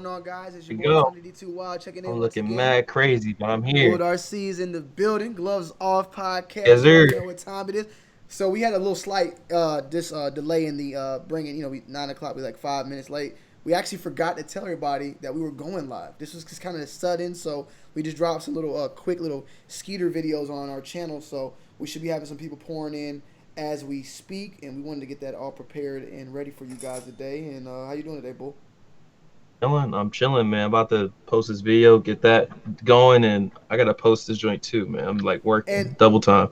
going on, guys? It's your We boy go. 22 Wild checking I'm in once looking again. mad crazy, but I'm Bull here. RC's in the building. Gloves off Yes, podcast. You sir. already know what time it is. So we had a little slight delay in the bringing. We 9 o'clock. We like 5 minutes late. We actually forgot to tell everybody that we were going live. This was just kind of sudden, so we just dropped some little quick little skeeter videos on our channel. So we should be having some people pouring in as we speak, and we wanted to get that all prepared and ready for you guys today. And how you doing today, Bull? I'm chilling, man. About to post this video, get that going, and I gotta post this joint too, man. I'm like And working double time.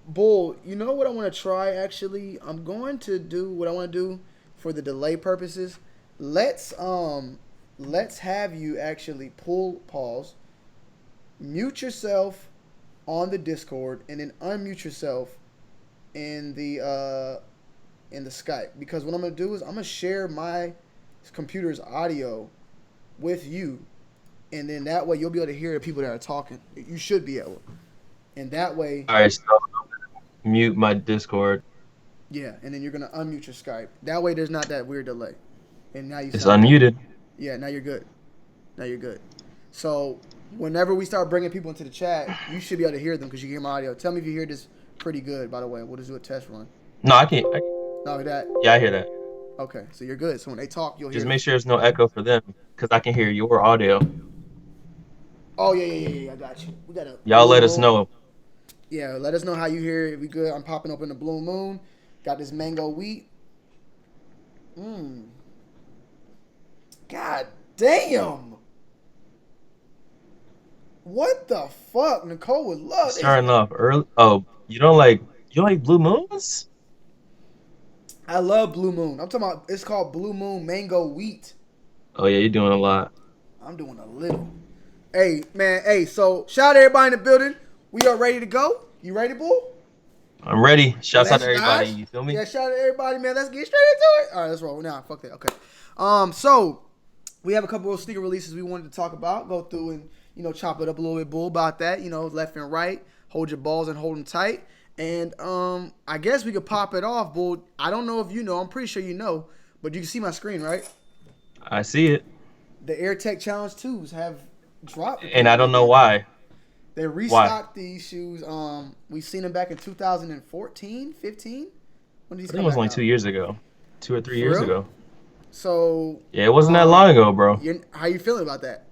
Bull, you know what I want to try actually? I'm going to do what I want to do for the delay purposes. Let's have you actually pull pause, mute yourself on the Discord, and then unmute yourself in the Skype, because what I'm gonna do is I'm gonna share my computer's audio with you, and then that way you'll be able to hear the people that are talking. You should be able, and that way, All right, so mute my Discord. yeah, and then you're gonna unmute your Skype. That way there's not that weird delay, and now you It's sound good. unmuted. Yeah, now you're good. Now you're good. So whenever we start bringing people into the chat, you should be able to hear them because you hear my audio. Tell me if you hear this pretty good. By the way, we'll just do a test run. No, I can't. No, that. Yeah, I hear that. Okay, so you're good. So when they talk, you'll hear Just them. make sure there's no echo for them, because I can hear your audio. Oh yeah. I got you. We got a Y'all blue let us moon. know. Yeah, let us know how you hear it. We good. I'm popping open the blue moon. Got this mango wheat. God damn. What the fuck? Nicole would love this. Starting off early. Oh, you don't like blue moons? I love blue moon. I'm talking about. It's called blue moon mango wheat. Oh yeah, you're doing a lot. I'm doing a little. Hey, man. Hey, so shout out to everybody in the building. We are ready to go. You ready, Bull? I'm ready. Shouts out Let's to everybody. guys. You feel me? Yeah, shout out to everybody, man. Let's get straight into it. All right, let's roll. Nah, fuck that. Okay. So we have a couple of sneaker releases we wanted to talk about. Go through and chop it up a little bit, Bull, about that. Left and right. Hold your balls and hold them tight. And I guess we could pop it off, Bull. I don't know if you know. I'm pretty sure you know, but you can see my screen, right? I see it. The AirTech Challenge 2s have dropped. And I don't know why. They Why? restocked these shoes. We've seen them back in 2014, 15. When did these I think come it was back only out? 2 years ago. 2 or 3 For years real? ago. So, Yeah, it wasn't that long ago, bro. how you feeling about that?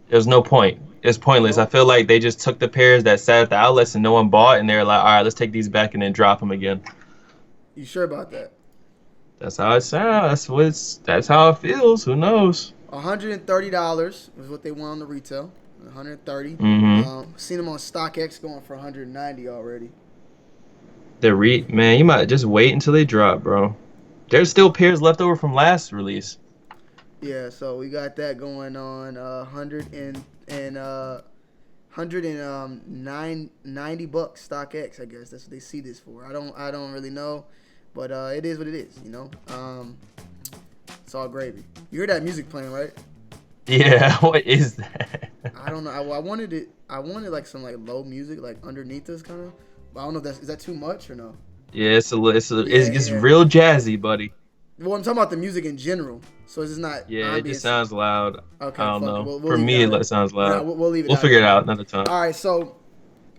There's no point. It's pointless. No? I feel like they just took the pairs that sat at the outlets and no one bought, and they're like, all right, let's take these back and then drop them again. You sure about that? That's how it sounds. That's how it feels. Who knows? $130 is what they want on the retail. 130. Mm-hmm. Seen them on StockX going for 190 already. Man, you might just wait until they drop, bro. There's still pairs left over from last release. Yeah, so we got that going on. 190 bucks StockX. I guess that's what they see this for. I don't really know, but it is what it is. It's all gravy. You hear that music playing, right? Yeah, what is that? I don't know. I wanted it. I wanted like some like low music like underneath us kind of. But I don't know if is that too much or no. Yeah, it's Yeah. real jazzy, buddy. Well, I'm talking about the music in general. So it's just not. Yeah, it just ambience. sounds loud. Okay, I don't fuck know. it. We'll For leave me, that it sounds loud. Yeah, we'll leave it. We'll figure it out another time. All right, so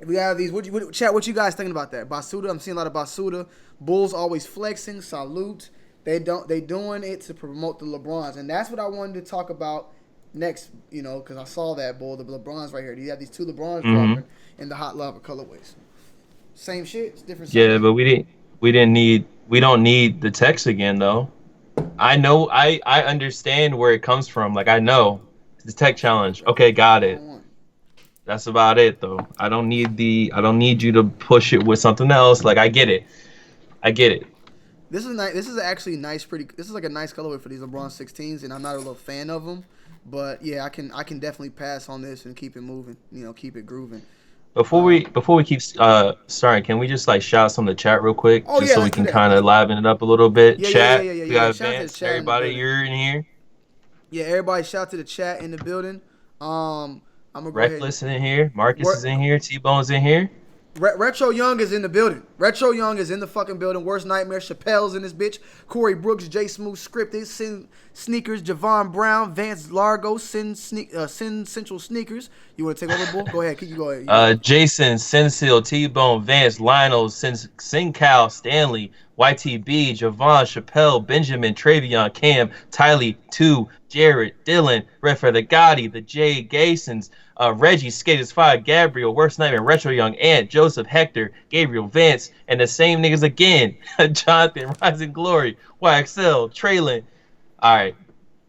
we have these. Chat? What you guys thinking about that? Basuda. I'm seeing a lot of Basuda. Bulls always flexing. Salute. They doing it to promote the LeBrons, and that's what I wanted to talk about next. Because I saw that Bull. The LeBrons right here. You have these two LeBrons dropping in the hot lava colorways. Same shit. It's different. Yeah, but we don't need the text again though. I know I understand where it comes from. Like I know the tech challenge. Okay, got it. That's about it though. I don't need you to push it with something else. Like I get it. This is nice. This is actually nice. This is like a nice colorway for these LeBron 16s, and I'm not a little fan of them, but yeah, I can definitely pass on this and keep it moving. Keep it grooving. Before we keep starting, can we just like shout some of the chat real quick, Oh, just yeah, so we let's do can that. kind of liven it up a little bit? Yeah, Chat, yeah. we got Shout out to the advanced. chat in the Everybody, building. you're in here. Yeah, everybody shout to the chat in the building. I'm gonna go ahead. Reckless is in here. Marcus What- is in here. T-Bone's in here. Retro Young is in the building. Retro Young is in the fucking building. Worst Nightmare. Chappelle's in this bitch. Corey Brooks, J Smooth, Scripted, Sin Sneakers, Javon Brown, Vance Largo, Sin Central Sneakers. You want to take over, Bull? Go ahead. Go ahead. Jason, Sensil, T-Bone, Vance, Lionel, Sincal, Stanley, YTB, Javon, Chappelle, Benjamin, Travion, Cam, Tylee, 2, Jared, Dylan, Red for the Gotti, the Jay Gaysons, Reggie, Skaters 5, Gabriel, Worst Nightmare, Retro Young, Ant, Joseph, Hector, Gabriel, Vance, and the same niggas again. Jonathan, Rising Glory, YXL, Traylon. All right.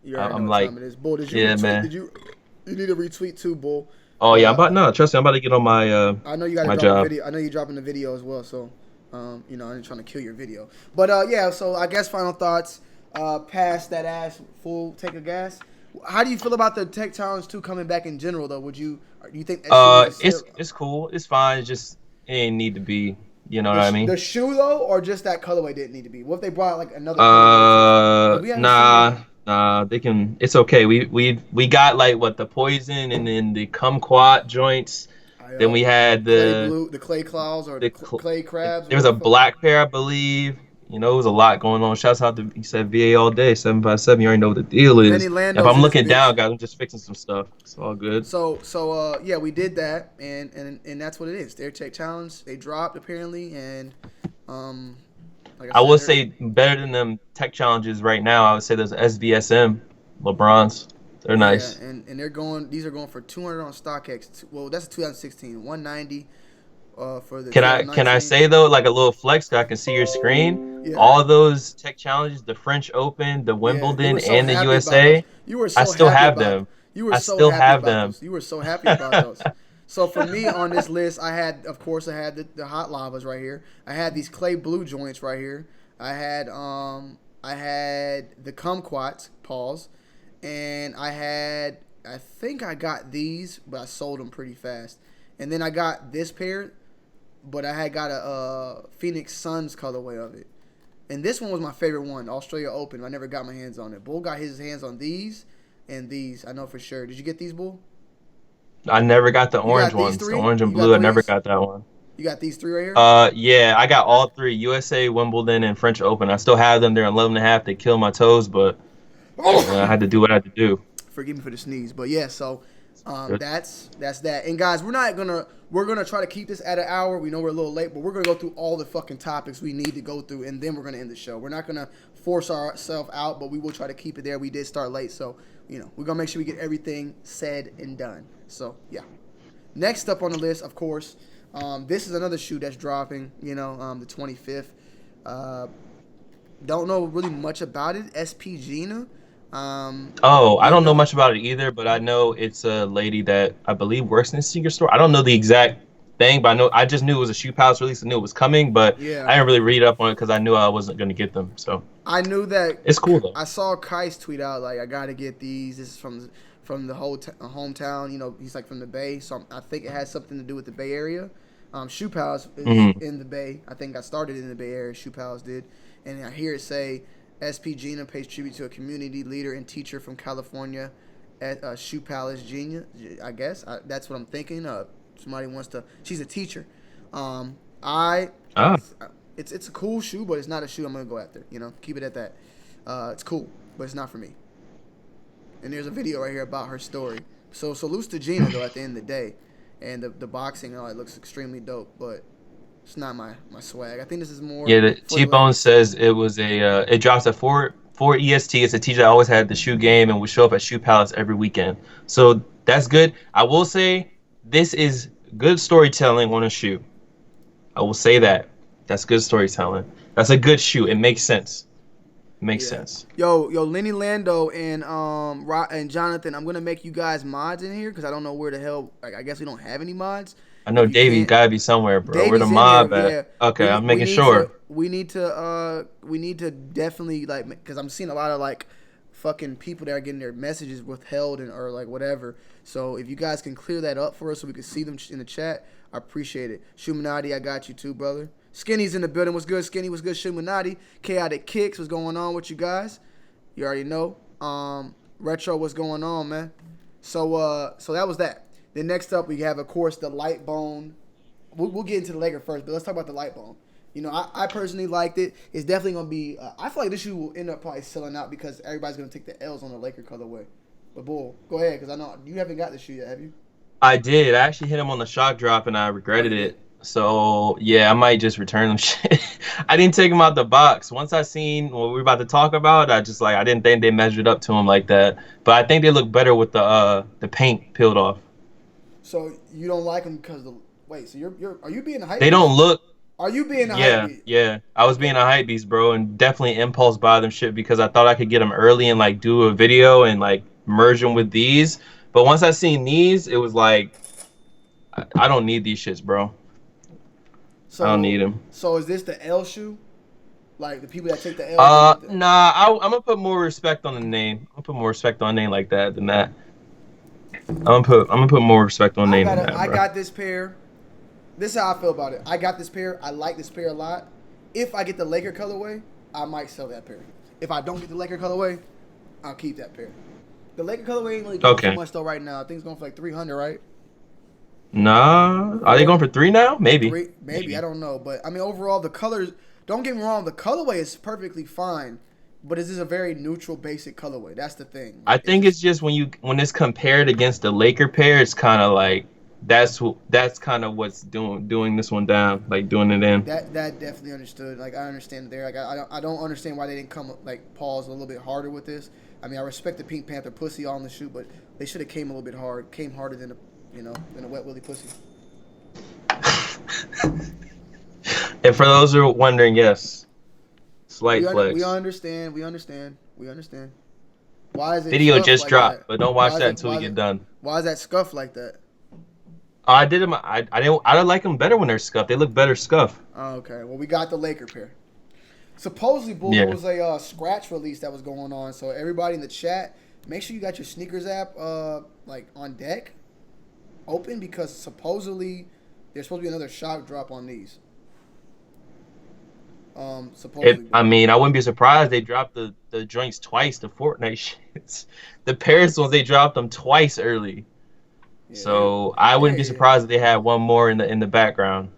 You already know what time it is. Bull, did you retweet? Man. You need to retweet too, Bull. Oh yeah, trust me, I'm about to get on my I know you got to drop a video. I know you're dropping the video as well, so I'm trying to kill your video. But yeah, so I guess final thoughts. Pass that ass, full take a gas. How do you feel about the Tech Challenge 2 coming back in general though? Do you think it's cool, it's fine, it ain't need to be, you know what I mean? The shoe though, or just that colorway didn't need to be? What if they brought like another colorway? Nah, they can. It's okay. We got like what, the poison and then the kumquat joints. Then we had the clay claws or the clay crabs. There was a black pair, I believe. You know, it was a lot going on. Shouts out to, he said VA all day, 757. You already know what the deal is. If I'm looking down, guys, I'm just fixing some stuff. It's all good. So yeah, we did that, and that's what it is. Their Tech Challenge, they dropped apparently, and like I will say better than them Tech Challenges right now. I would say there's SVSM, LeBrons. They're nice. Yeah, and they're going. These are going for 200 on StockX. Well, that's 2016. 190. For the can I say though, like a little flex, so I can see your screen? Yeah. All those Tech Challenges, the French Open, the Wimbledon, and the USA. You were so I still happy have about them. You were I so still happy have about them. Those. You were so happy about those. So for me on this list, I had the hot lavas right here. I had these clay blue joints right here. I had the kumquats, pause, and I think I got these, but I sold them pretty fast. And then I got this pair, but I had got a Phoenix Suns colorway of it. And this one was my favorite one, Australia Open. I never got my hands on it. Bull got his hands on these and these. I know for sure. Did you get these, Bull? I never got the orange ones. The orange and blue, I never got that one. You got these 3 right here? Yeah, I got all 3, USA, Wimbledon, and French Open. I still have them. They're 11.5. They kill my toes, but I had to do what I had to do. Forgive me for the sneeze, but yeah, so that's that. And guys, we're gonna try to keep this at an hour. We know we're a little late, but we're gonna go through all the fucking topics we need to go through, and then we're gonna end the show. We're not gonna force ourselves out, but we will try to keep it there. We did start late, so we're gonna make sure we get everything said and done. So yeah. Next up on the list, of course, this is another shoe that's dropping. The 25th. Don't know really much about it. SP Gina. I don't know much about it either, but I know it's a lady that I believe works in a sneaker store. I don't know the exact thing, but I just knew it was a Shoe Palace release. I knew it was coming, but yeah. I didn't really read up on it because I knew I wasn't going to get them. So I knew that it's cool though. I saw Kais tweet out like, I got to get these. This is from the whole hometown. He's like from the Bay, so I think it has something to do with the Bay Area. Shoe Palace is in the Bay. I think I started in the Bay Area. Shoe Palace did, and I hear it say, SP Gina pays tribute to a community leader and teacher from California at Shoe Palace Gina. I guess that's what I'm thinking. Somebody wants to. She's a teacher. It's a cool shoe, but it's not a shoe I'm gonna go after. Keep it at that. It's cool, but it's not for me. And there's a video right here about her story. So salute to Gina though. At the end of the day, and the boxing, it looks extremely dope, but it's not my swag. I think this is more. Yeah, the T-Bone says it was it drops at 4 EST. It's a teacher that always had the shoe game and would show up at Shoe Palace every weekend. So that's good. I will say this is good storytelling on a shoe. I will say that. That's good storytelling. That's a good shoe. It makes sense. Makes sense. Yo, Lenny Lando and Jonathan, I'm gonna make you guys mods in here because I don't know where the hell. I guess we don't have any mods. I know Davey gotta be somewhere, bro. Davy's where the mob at? Yeah. Okay, I'm making sure. We need to definitely because I'm seeing a lot of fucking people that are getting their messages withheld or whatever. So if you guys can clear that up for us so we can see them in the chat, I appreciate it. Shumanati, I got you too, brother. Skinny's in the building. What's good, Skinny? What's good, Shumanati? Chaotic Kicks, what's going on with you guys? You already know. Retro, what's going on, man? So that was that. Then next up, we have, of course, the light bone we'll get into the Laker first, but let's talk about the light bone. You know, I personally liked it. It's definitely gonna be. I feel like this shoe will end up probably selling out because everybody's gonna take the L's on the Laker colorway. But Bull, go ahead because I know you haven't got the shoe yet, have you? I did. I actually hit him on the shock drop and I Oh, regretted you did. it. So yeah, I might just return them shit. I didn't take them out the box. Once I seen what we were about to talk about, I didn't think they measured up to him like that. But I think they look better with the paint peeled off. So you don't like them because the wait. So you're are you being a hype They beast? don't look. Are you being a hype Yeah, beast? yeah. I was being Okay. a hype beast, bro, and definitely impulse buy them shit because I thought I could get them early and like do a video and like merge them with these. But once I seen these, it was like I don't need these shits, bro. I don't So need them. so is this the L shoe? Like the people that take the L's will get the. Nah. I'm gonna put more respect on the name. I'm gonna put more respect on a name like that than that. I'm gonna put more respect on a name than that, I bro. got this pair. This is how I feel about it. I got this pair. I like this pair a lot. If I get the Laker colorway, I might sell that pair. If I don't get the Laker colorway, I'll keep that pair. The Laker colorway ain't really going for Okay. much though right now. I think it's going for like 300, right? Nah. Are they Four, going for three now? Maybe. three, maybe I Maybe. don't know. But I mean, overall, the colors. Don't get me wrong. The colorway is perfectly fine, but it's just a very neutral, basic colorway. That's the thing. I Like it's think just it's just when it's compared against the Laker pair, it's kind of like that's kind of what's doing this one down, like doing it in. that definitely understood. Like I understand there. Like I don't understand why they didn't come like pause a little bit harder with this. I mean, I respect the Pink Panther pussy on the shoe, but they should have came a little bit hard. Came harder than a wet willy pussy. And for those who are wondering, yes, slight We flex. understand. We understand. We understand. Why is it Video scuffed just like that? dropped, but don't watch Why is that it? until we Why is get it? done. Why is that scuffed like that? I did them. I like them better when they're scuffed. They look better scuffed. Oh, okay. Well, we got the Laker pair. Supposedly, Bull, there Yeah. was a scratch release that was going on. So everybody in the chat, make sure you got your sneakers app like on deck, open because supposedly there's supposed to be another shock drop on these. Supposedly, I Bull. mean, I wouldn't be surprised they dropped the joints twice. The Fortnite shits. The Paris ones they dropped them twice early. Yeah, So I wouldn't be they surprised if they had one more in the background.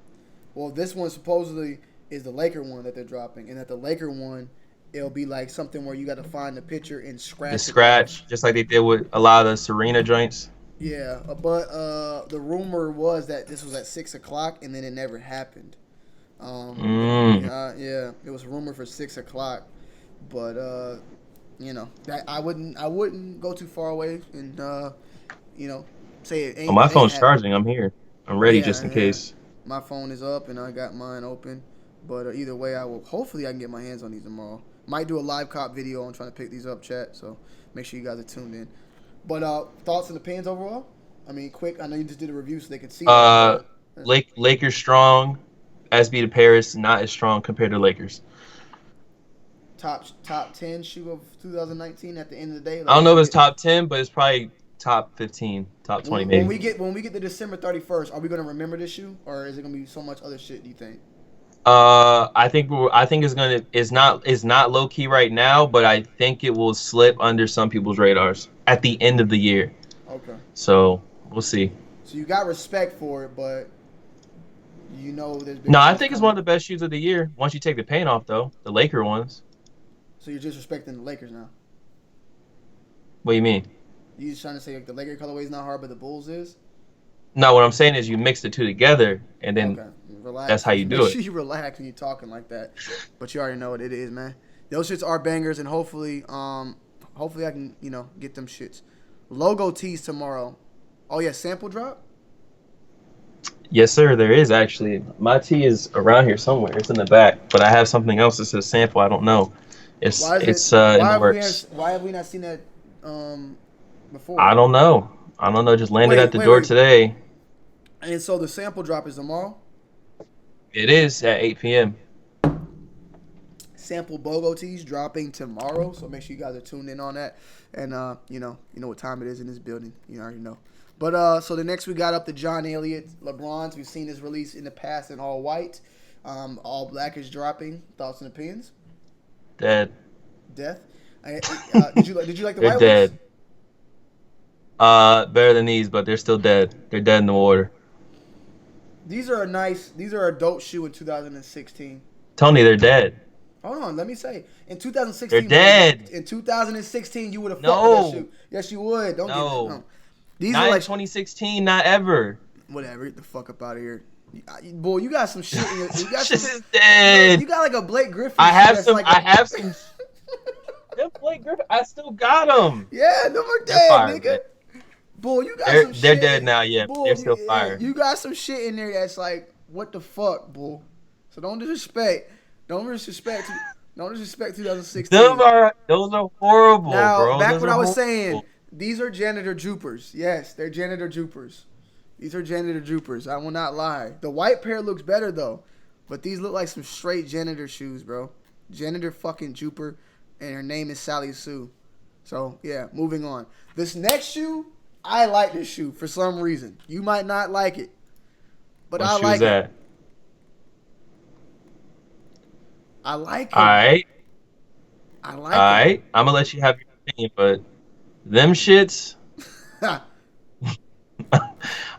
well, this one supposedly is the Laker one that they're dropping, and at the Laker one, it'll be like something where you got to find the picture and The scratch it off. scratch, just like they did with a lot of the Serena joints. Yeah, but the rumor was that this was at 6 o'clock, and then it never happened. Mm. Yeah, it was rumored for 6 o'clock, but that I wouldn't go too far away and say Oh, my it ain't phone's happening. charging. I'm here. I'm ready just in Yeah. case. My phone is up and I got mine open, but either way, hopefully I can get my hands on these tomorrow. Might do a live cop video on trying to pick these up, chat. So make sure you guys are tuned in. But thoughts and opinions overall? I mean, quick. I know you just did a review, so they can see that. Uh, But Lakers strong. SB to Paris not as strong compared to Lakers. top 10 shoe of 2019 at the end of the day. I Like don't if know we if it's get top 10, but it's probably top 15, top 20 maybe. when we get to December 31st, are we gonna remember this shoe, or is it gonna be so much other shit? Do you think? I think it's not low key right now, but I think it will slip under some people's radars at the end of the year. Okay. So we'll see. So you got respect for it, but there's bigger No, I things think it's one coming. of the best shoes of the year. Once you take the paint off, though, the Laker ones. So you're just respecting the Lakers now. What do you mean? You just trying to say like the Laker colorway is not hard, but the Bulls is? No, what I'm saying is you mix the two together, and then Okay. Relax. that's how you Make do sure it. you relax when you're talking like that. But you already know what it is, man. Those shits are bangers, and hopefully I can, get them shits. Logo tees tomorrow. Oh yeah, sample drop? Yes, sir. There is actually. My tee is around here somewhere. It's in the back, but I have something else that says sample. I don't know. Why is it? It's in the works. Why have we not seen that before? I don't know. I don't know. Just landed at the door Wait. today. And so the sample drop is tomorrow. It is at 8 p.m. Sample BOGO tees dropping tomorrow, so make sure you guys are tuned in on that. And you know what time it is in this building. You already know. But so the next we got up the John Elliott LeBrons. We've seen this release in the past in all white. All black is dropping. Thoughts and opinions? Dead. Death. Did you like the They're white dead. ones? Better than these, but they're still dead. They're dead in the water. These are a dope shoe in 2016. Tony, they're dead. Hold on, let me say. In 2016, they're dead. In 2016, you would have fucked with that shoe. Yes, you would. Don't get no. These not are like 2016, not ever. Whatever. Get the fuck up out of here. Boy, you got some shit in your. You got shit is dead. You got like a Blake Griffin. I have some. I have some. Them Blake Griffin. I still got them. Yeah, them are dead, nigga. Man. Boy, you got some shit. They're dead now. Yeah, boy, they're still fire. You got some shit in there that's like, what the fuck, boy. So don't disrespect. Don't disrespect 2016. Those are horrible, now, bro. Back what I was saying. These are janitor Jupers. Yes, they're janitor Jupers. These are janitor Jupers. I will not lie. The white pair looks better though, but these look like some straight janitor shoes, bro. Janitor fucking Juper, and her name is Sally Sue. So yeah, moving on. This next shoe, I like this shoe for some reason. You might not like it, but I like it. I like it. All right. I like it. All right. I'm gonna let you have your opinion, but them shits. I'm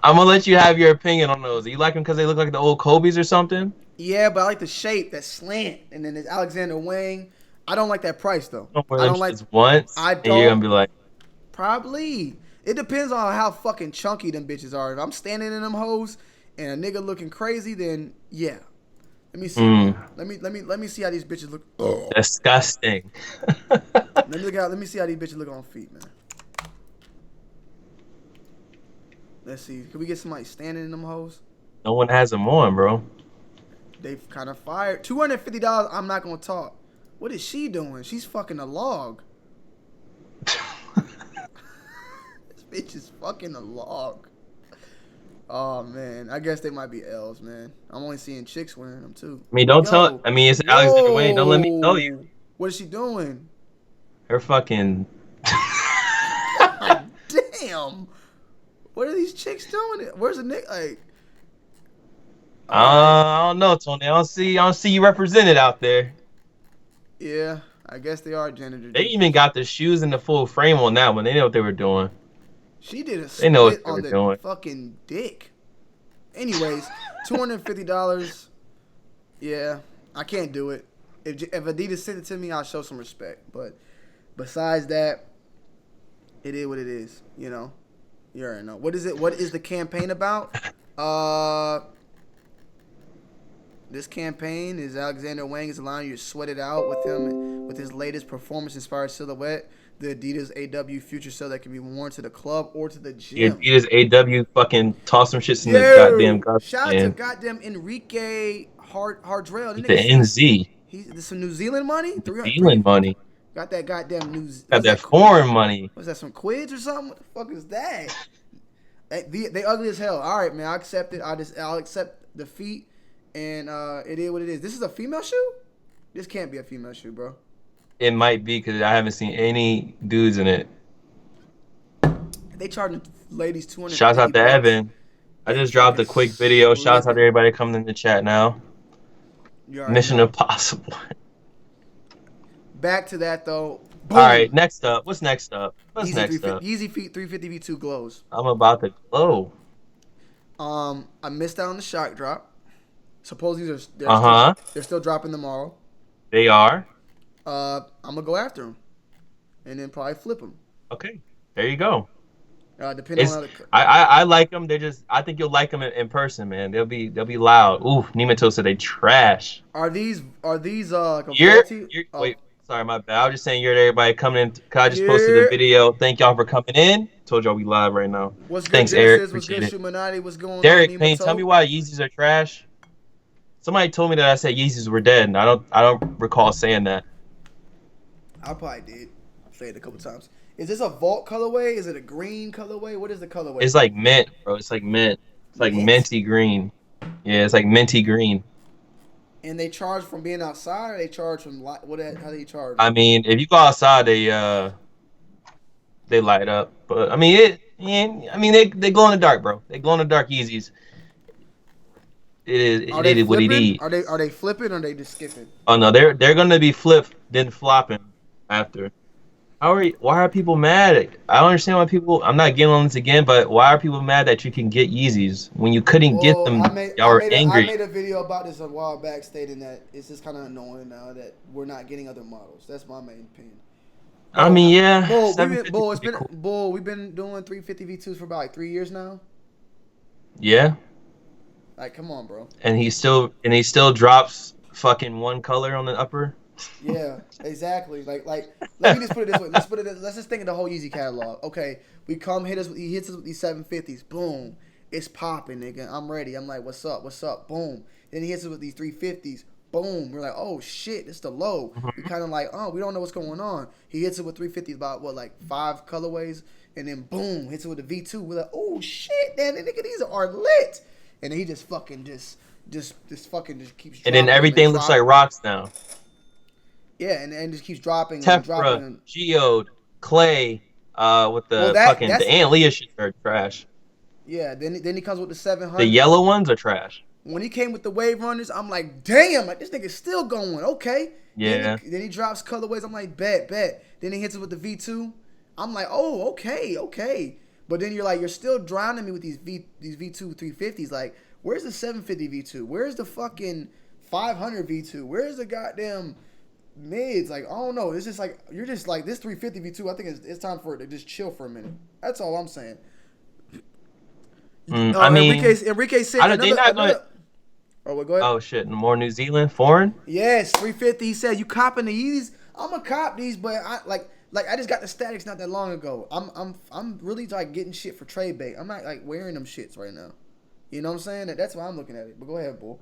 gonna let you have your opinion on those. You like them because they look like the old Kobe's or something? Yeah, but I like the shape, that slant, and then there's Alexander Wang. I don't like that price though. I don't like once. I don't. And you're gonna be like, probably. It depends on how fucking chunky them bitches are. If I'm standing in them hoes and a nigga looking crazy, then yeah. Let me see. Let me see how these bitches look. Oh. Disgusting. Let me see how these bitches look on feet, man. Let's see. Can we get somebody standing in them hoes? No one has them on, bro. They've kind of fired. $250. I'm not gonna talk. What is she doing? She's fucking a log. This bitch is fucking a log. Oh man, I guess they might be L's, man. I'm only seeing chicks wearing them too. I mean, don't tell. I mean, it's Alexander Wang. Don't let me tell you. What is she doing? Her fucking. God damn. What are these chicks doing? Where's the Nick? Like. I don't know, Tony. I don't see you represented out there. Yeah, I guess they are janitor. They even got the shoes in the full frame on that one. They know what they were doing. She did a split on the fucking dick. Anyways, $250. Yeah, I can't do it. If Adidas sent it to me, I'll show some respect. But besides that, it is what it is. You know, you already know. What is it? What is the campaign about? This campaign is Alexander Wang is allowing you to sweat it out with him with his latest performance-inspired silhouette. The Adidas AW Future Cell that can be worn to the club or to the gym. The Adidas AW fucking toss some shits in the goddamn garbage. Shout out to goddamn Enrique Hardrell. The NZ. He's some New Zealand money? New Zealand money. Got that goddamn news. Got that foreign money. Was that some quids or something? What the fuck is that? They ugly as hell. All right, man. I accept it. I'll accept defeat. And it is what it is. This is a female shoe? This can't be a female shoe, bro. It might be because I haven't seen any dudes in it. They charging ladies $200. Shouts out to Evan. I just dropped a quick video. Shouts out to everybody coming in the chat now. Mission Impossible. Back to that though. Boom. All right, next up. What's next up? Yeezy Feet 350 V2 glows. I'm about to glow. I missed out on the shock drop. Supposedly they're still dropping tomorrow. They are. I'm gonna go after them, and then probably flip them. Okay, there you go. Depending on how I like them. I think you'll like them in person, man. They'll be loud. Ooh, Nimato said they trash. Are these like wait, sorry, my bad. I was just saying you're everybody coming in. I just posted a video. Thank y'all for coming in. Told y'all we live right now. What's good, thanks, Genesis? Eric. What's good, Shumanati? What's going Derek on? Payne, tell me why Yeezys are trash. Somebody told me that I said Yeezys were dead, and I don't recall saying that. I probably did. I've said it a couple times. Is this a vault colorway? Is it a green colorway? What is the colorway? It's like mint, bro. It's like mint. It's like minty green. Yeah, it's like minty green. And they charge from being outside, or they charge from how do they charge? I mean, if you go outside, they light up. But I mean, they glow in the dark, bro. They glow in the dark Yeezys. It is what it is. Are they flipping or are they just skipping? Oh no, they're gonna be flipped then flopping after. Why are people mad? I don't understand why people. I'm not getting on this again, but why are people mad that you can get Yeezys when you couldn't get Well, them? Y'all were I angry. made a video about this a while back, stating that it's just kind of annoying now that we're not getting other models. That's my main opinion. I Bro, mean, yeah, it's 750 would be been cool. we've been doing 350 V2s for about like 3 years now. Yeah, Like, come on, bro. and he still drops fucking one color on the upper. Yeah, exactly. Let me just put it this way. Let's just think of the whole Yeezy catalog. Okay, he hits us with these 750s. Boom, it's popping, nigga. I'm ready. I'm like, what's up? What's up? Boom. Then he hits us with these 350s. Boom. We're like, oh shit, it's the low. We Mhm. kind of like, oh, we don't know what's going on. He hits it with 350s about what, like 5 colorways, and then boom, hits it with the V2. We're like, oh shit, man, nigga, these are lit. And then he just fucking just keeps And then dropping them and everything looks like dropping. rocks now. Yeah, and just keeps dropping and dropping. Tefra, Geode, Clay, with Well, the that fucking the that's Ant Leah shit are trash. yeah. Then he comes with the The 700s. yellow ones are trash. When he came with the wave runners, I'm like, damn, like this nigga's still going. Okay. Yeah. Then he drops colorways. I'm like, bet. Then he hits it with the V2. I'm like, oh, okay. But then you're still drowning me with these V2 350s. Like, where's the 750 V2? Where's the fucking 500 V2? Where's the goddamn mids? Like, I don't know. It's just like you're just like this 350 V2. I think it's time for it to just chill for a minute. That's all I'm saying. I mean, Enrique said I don't. They not going. another. Oh, well, go ahead. Oh shit! More New Zealand foreign. Yes, 350. He said, "You copping the Yeezys? I'm gonna cop these, but I just got the statics not that long ago. I'm really like getting shit for trade bait. I'm not like wearing them shits right now. You know what I'm saying? That's why I'm looking at it. But go ahead, bull.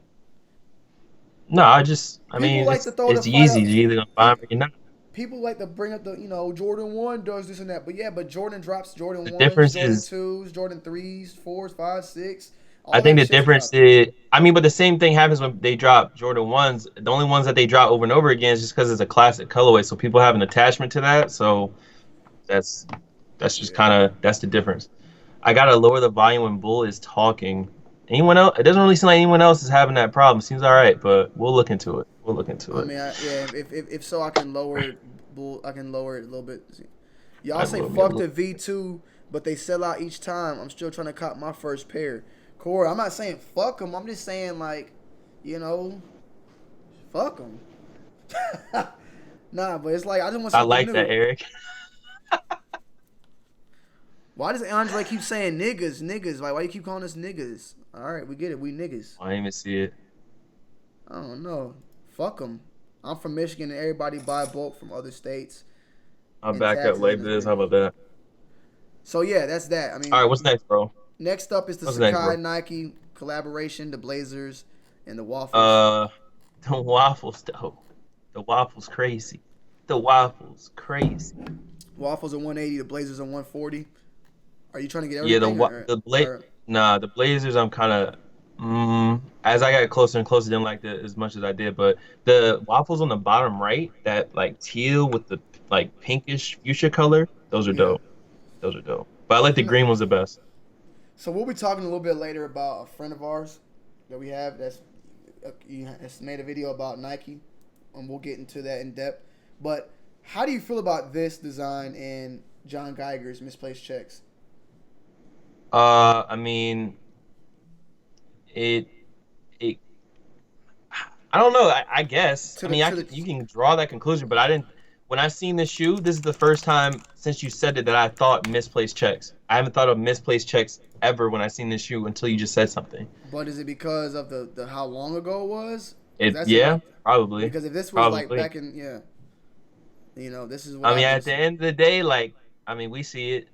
No, I People mean, like to throw the it's fight easy. up. You're either gonna buy 'em or you're not. People like to bring up the Jordan 1 does this and that. But yeah, but Jordan drops Jordan The 1s, difference Jordan is, 2s, Jordan 3s, 4s, 5s, 6. I All think that the shit's difference dropping. is, I mean, but the same thing happens when they drop Jordan ones. The only ones that they drop over and over again is just because it's a classic colorway, so people have an attachment to that. So that's that's just Yeah. kind of that's the difference. I gotta lower the volume when Bull is talking. Anyone else? It doesn't really seem like anyone else is having that problem. Seems all right, but we'll look into it. We'll look into I it. mean, yeah. If so, I can lower it. I can lower it a little bit. Y'all I say will be a fuck little. the V2, but they sell out each time. I'm still trying to cop my first pair. Corey, I'm not saying fuck them. I'm just saying like, you know, fuck them. Nah, but it's like I just want I something like that, new. Eric. Why does Andre keep saying niggas? Like, why you keep calling us niggas? All right, we get it. We niggas. I didn't even see it. I don't know. Fuck them. I'm from Michigan, and everybody buy bulk from other states, I'll and back up taxes like ain't as this. How big. about that? So yeah, that's that. I All mean, right, what's next, bro? next up is the What's next, Sakai bro? Nike collaboration, the Blazers, and the Waffles. Uh, the waffles though. The waffles crazy. The waffles crazy. Waffles are 180, the Blazers are 140. Are you trying to get Yeah, everything, or the Blazers. I'm kind of as I got closer and closer, didn't like it as much as I did. But the waffles on the bottom right, that like teal with the like pinkish fuchsia color, those are yeah? dope. Those are dope. But I like the You know, green ones the best. so we'll be talking a little bit later about a friend of ours that we have that's made a video about Nike, and we'll get into that in depth. But how do you feel about this design and John Geiger's misplaced checks? I mean, it it I don't know. I guess. To I the mean, to the you can draw that conclusion, but I didn't. When I seen this shoe, this is the first time since you said it that I thought misplaced checks. I haven't thought of misplaced checks ever when I seen this shoe until you just said something. But is it because of the how long ago it was? Because It, that's it yeah, right. probably, Because if this was like probably. back in this is what I mean, I've been at the seeing. end of the day, like, I mean, we see it.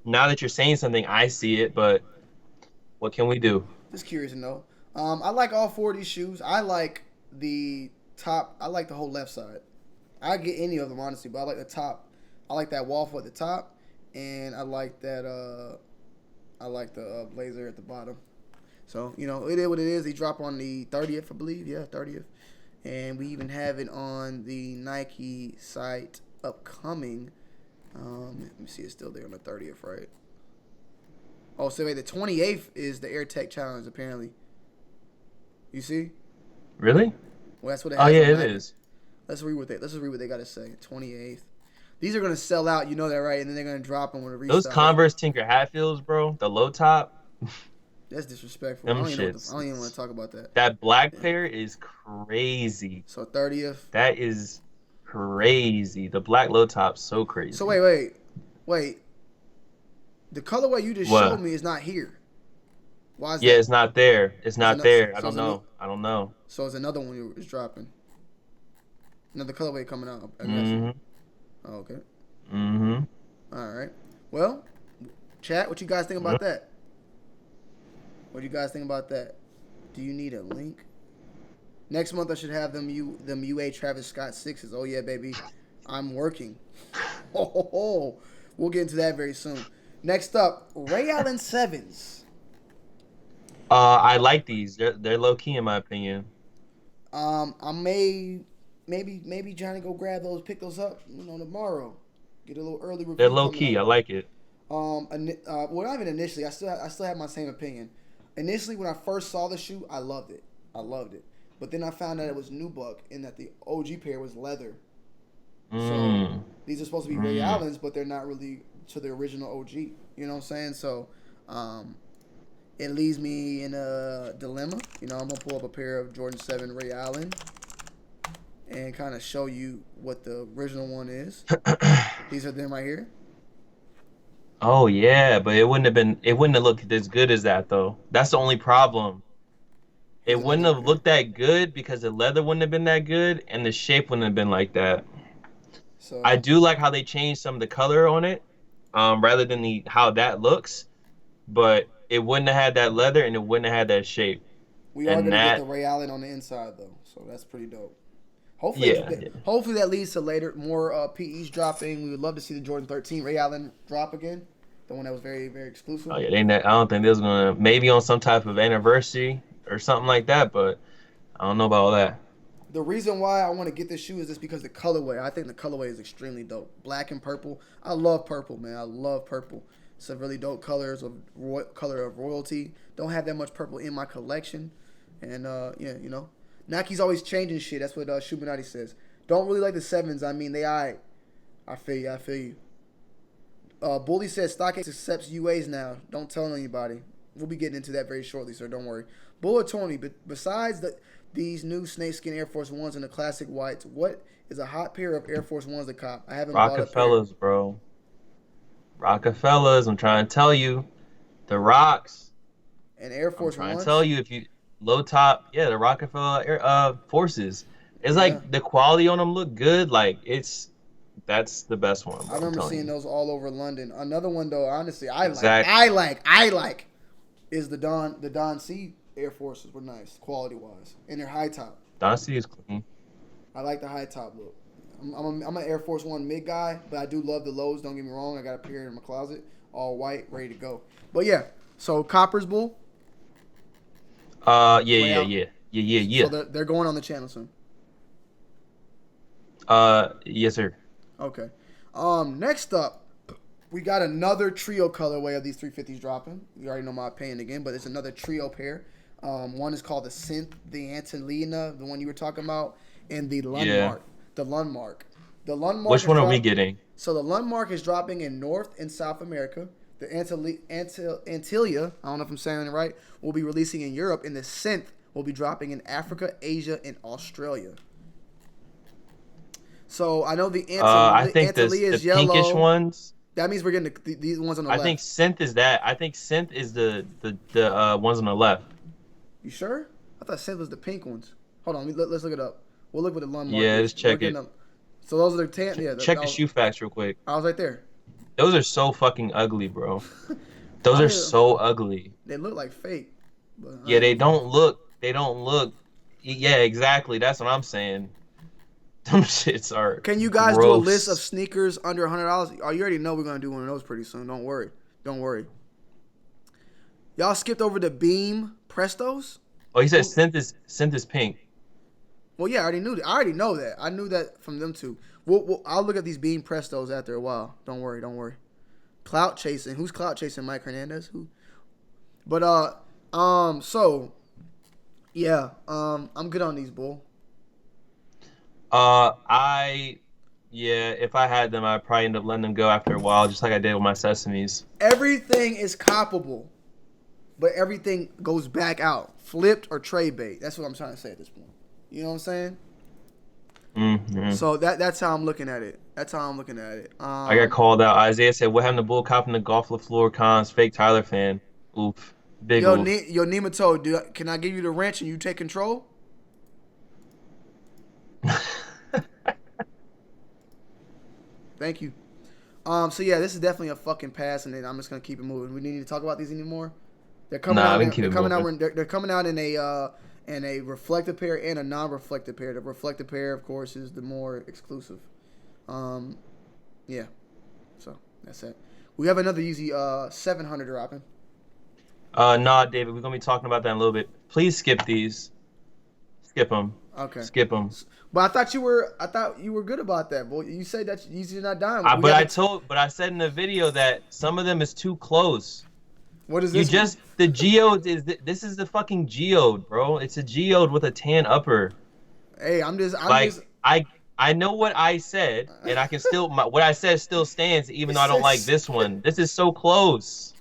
Now that you're saying something, I see it, but what can we do? Just curious to know. I like all four of these shoes. I like the top. I like the whole left side. I get any of them honestly, but I like the top. I like that waffle at the top, and I like that. I like the blazer at the bottom. So it is what it is. They drop on the 30th, I believe. Yeah, 30th, and we even have it on the Nike site upcoming. Let me see, it's still there on the 30th, right? Oh, so wait, the 28th is the Air Tech Challenge, apparently. You see? Really? Well, that's what it Oh has yeah, on it Nike. is. Let's just read what they got to say. 28th. These are gonna sell out, you know that, right? And then they're gonna drop them with a Those restock. Converse Tinker Hatfields, bro, the low top, That's disrespectful. I them don't even know. I shits. don't even want to talk about that. That black Yeah. pair is crazy. So 30th. That is crazy. The black low top's so So crazy. wait. The colorway you just showed What? me is not here. Why is Yeah, that? it's not there. It's It's not another. there. I So don't it's a new. know. I don't know. So it's another one is dropping. Another colorway coming out. I got you. Mm-hmm. Oh, okay. Mm-hmm. All right. Well, chat. What you guys think about that? What do you guys think about that? Do you need a link? Next month I should have them UA Travis Scott 6s. Oh yeah, baby. I'm working. Oh. We'll get into that very soon. Next up, Ray Allen 7s. I like these. They're low key in my opinion. I maybe trying to go grab those, pick those up, tomorrow. Get a little early They're review low coming key. I up. like it. Well, not even initially. I still have my same opinion. Initially, when I first saw the shoe, I loved it. But then I found out it was nubuck and that the OG pair was leather. So these are supposed to be Ray Allens, but they're not really to the original OG. You know what I'm saying? So it leaves me in a dilemma. I'm gonna pull up a pair of Jordan 7 Ray Allen and kind of show you what the original one is. These are them right here. Oh yeah, but it wouldn't have looked as good as that though. That's the only problem. It Does it look wouldn't that have good? looked that good because the leather wouldn't have been that good and the shape wouldn't have been like that. I So do like how they changed some of the color on it, rather than how that looks, but it wouldn't have had that leather and it wouldn't have had that shape. we are And gonna get the that, Ray Allen on the inside though. So that's pretty dope. Hopefully, yeah, yeah. hopefully that leads to later more PEs dropping. We would love to see the Jordan 13 Ray Allen drop again, the one that was very very exclusive. Oh yeah, I don't think there's gonna maybe on some type of anniversary or something like that, but I don't know about all that. The reason why I want to get this shoe is just because the colorway. I think the colorway is extremely dope. Black and purple. I love purple, man. I love purple. It's a really dope color of royalty. Don't have that much purple in my collection, and yeah, Nike's always changing shit. That's what Shuminati says. Don't really like the 7s. I mean, I feel you. I feel you. Bully says StockX accepts UAs now. Don't tell anybody. We'll be getting into that very shortly, sir. Don't worry. Bullet Tony, but besides these new snakeskin Air Force Ones and the classic whites, what is a hot pair of Air Force Ones to cop? I haven't bought a pair. Rockefellers, bro. Rockefellers, I'm trying to tell you. The rocks. And Air I'm Force trying to tell Ones? you if you low top, yeah, the Rockefeller Forces. It's Yeah. like the quality on them look good. Like that's the best one, I bro. I'm remember telling seeing you. those all over London. Another one though, honestly, I Exactly. like is the Don C Air Forces were nice quality wise, and they're high top. Dynasty is clean. I like the high top look. I'm an Air Force One mid guy, but I do love the lows. Don't get me wrong. I got a pair in my closet, all white, ready to go. But yeah, so Copper's Bull. Yeah, Way yeah, out. yeah, yeah, yeah, So yeah. they're going on the channel soon. Yes, sir. Okay. Next up, we got another trio colorway of these 350s dropping. You already know my opinion again, but it's another trio pair. One is called the Synth, the Antonina, the one you were talking about, and the Yeah. Lundmark. The Lundmark. The Lundmark Which is one are we drop. getting? So the Lundmark is dropping in North and South America. The Antilia, I don't know if I'm saying it right, will be releasing in Europe, and the Synth will be dropping in Africa, Asia, and Australia. So I know the I think Antilia the is pinkish yellow. ones. That means we're getting these ones on the I think left. synth is that. I think synth is the ones on the left. You sure? I thought Synth was the pink ones. Hold on, let's look it up. We'll look what the Lundmark Yeah, is. let's We're check getting it. them. So those are the tan. Yeah, Check the shoe facts real quick. I was right there. Those are so fucking ugly, bro. Those I are mean, so ugly. they look like fake, but I Yeah, ain't they gonna front. don't look. They don't look. Yeah, exactly. That's what I'm saying. Them shits are Can you guys do a list of gross. sneakers under $100? Oh, you already know we're gonna do one of those pretty soon. Don't worry. Don't worry. Y'all skipped over the Beam Prestos. Oh, he said Well, synth is pink. well, yeah, I already knew that. I already know that. I knew that from them two. I'll look at these Beam Prestos after a while. Don't worry. Don't worry. Clout chasing. Who's clout chasing? Mike Hernandez. Who? But so yeah, I'm good on these, bull. I Yeah, if I had them, I'd probably end up letting them go after a while, just like I did with my Sesames. Everything is coppable, but everything goes back out, flipped or trade bait. That's what I'm trying to say at this point. You know what I'm saying? Mm-hmm. So that's how I'm looking at it. I got called out. Isaiah said, "What happened to Bull Cop and the Golf LaFleur cons? Fake Tyler fan." Oof, big oof. Yo, Nematode, can I give you the wrench and you take control? Thank you. So yeah, this is definitely a fucking pass, and then I'm just gonna keep it moving. We need to talk about these anymore. They're coming out. They're coming out in a reflective pair and a non-reflective pair. The reflective pair, of course, is the more exclusive. Yeah. So that's it. We have another Yeezy 700 dropping. Nah, David, we're gonna be talking about that in a little bit. Please skip these. Skip them. Okay. Skip them. But I thought you were good about that, boy. You said that Yeezy's not dying. But I said in the video that some of them is too close. What is this? The geode is this is the fucking geode, bro. It's a geode with a tan upper. Hey, I know what I said, and I can still what I said still stands, even though I don't like this one. This is so close.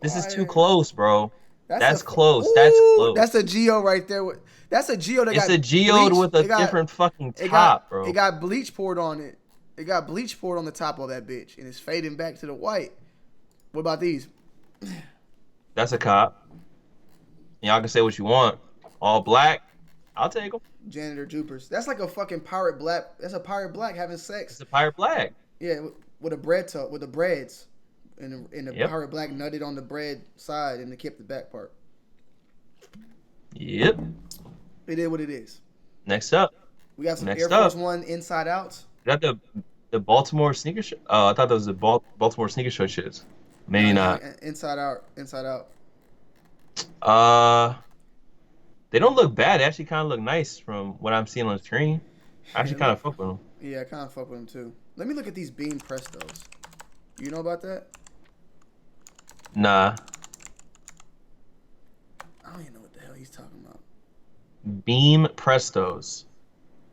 This is too close, bro. That's close. That's close. That's a geode right there. That's a geode. It's a geode with a different fucking top, bro. It got bleach poured on it. It got bleach poured on the top of that bitch, and it's fading back to the white. What about these? That's a cop. Y'all can say what you want. All black, I'll take them. Janitor Jupers. That's like a fucking pirate black. That's a pirate black having sex. It's a pirate black. Yeah, with a bread tub, with the breads, and the pirate black nutted on the bread side and kept the back part. Yep. It is what it is. Next up. We got some Air Force One inside outs. Is that the Baltimore sneaker show? Oh, I thought that was the Baltimore sneaker show shits. Maybe not. Inside out. They don't look bad. They actually kind of look nice from what I'm seeing on the screen. I actually kind of fuck with them. Yeah, I kind of fuck with them too. Let me look at these Beam Prestos. You know about that? Nah. I don't even know what the hell he's talking about. Beam Prestos.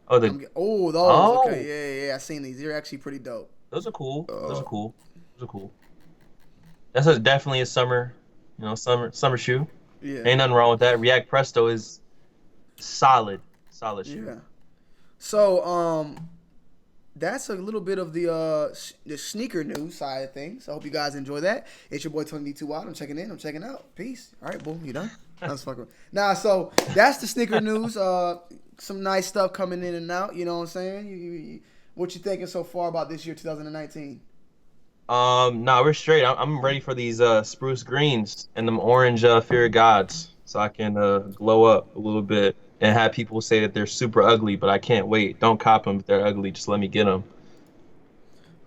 Oh, those. Oh. Okay, yeah. I seen these. They're actually pretty dope. Those are cool. Those are cool. That's definitely a summer shoe. Yeah. Ain't nothing wrong with that. React Presto is solid shoe. Yeah. So that's a little bit of the sneaker news side of things. I hope you guys enjoy that. It's your boy Tony D2 Wild. I'm checking in. I'm checking out. Peace. All right, boom. You done? That's fucking. Nah. So that's the sneaker news. Some nice stuff coming in and out. You know what I'm saying? What you thinking so far about this year, 2019? Nah, we're straight. I'm ready for these spruce greens and them orange Fear of Gods, so I can glow up a little bit and have people say that they're super ugly, but I can't wait. Don't cop them if they're ugly. Just let me get them.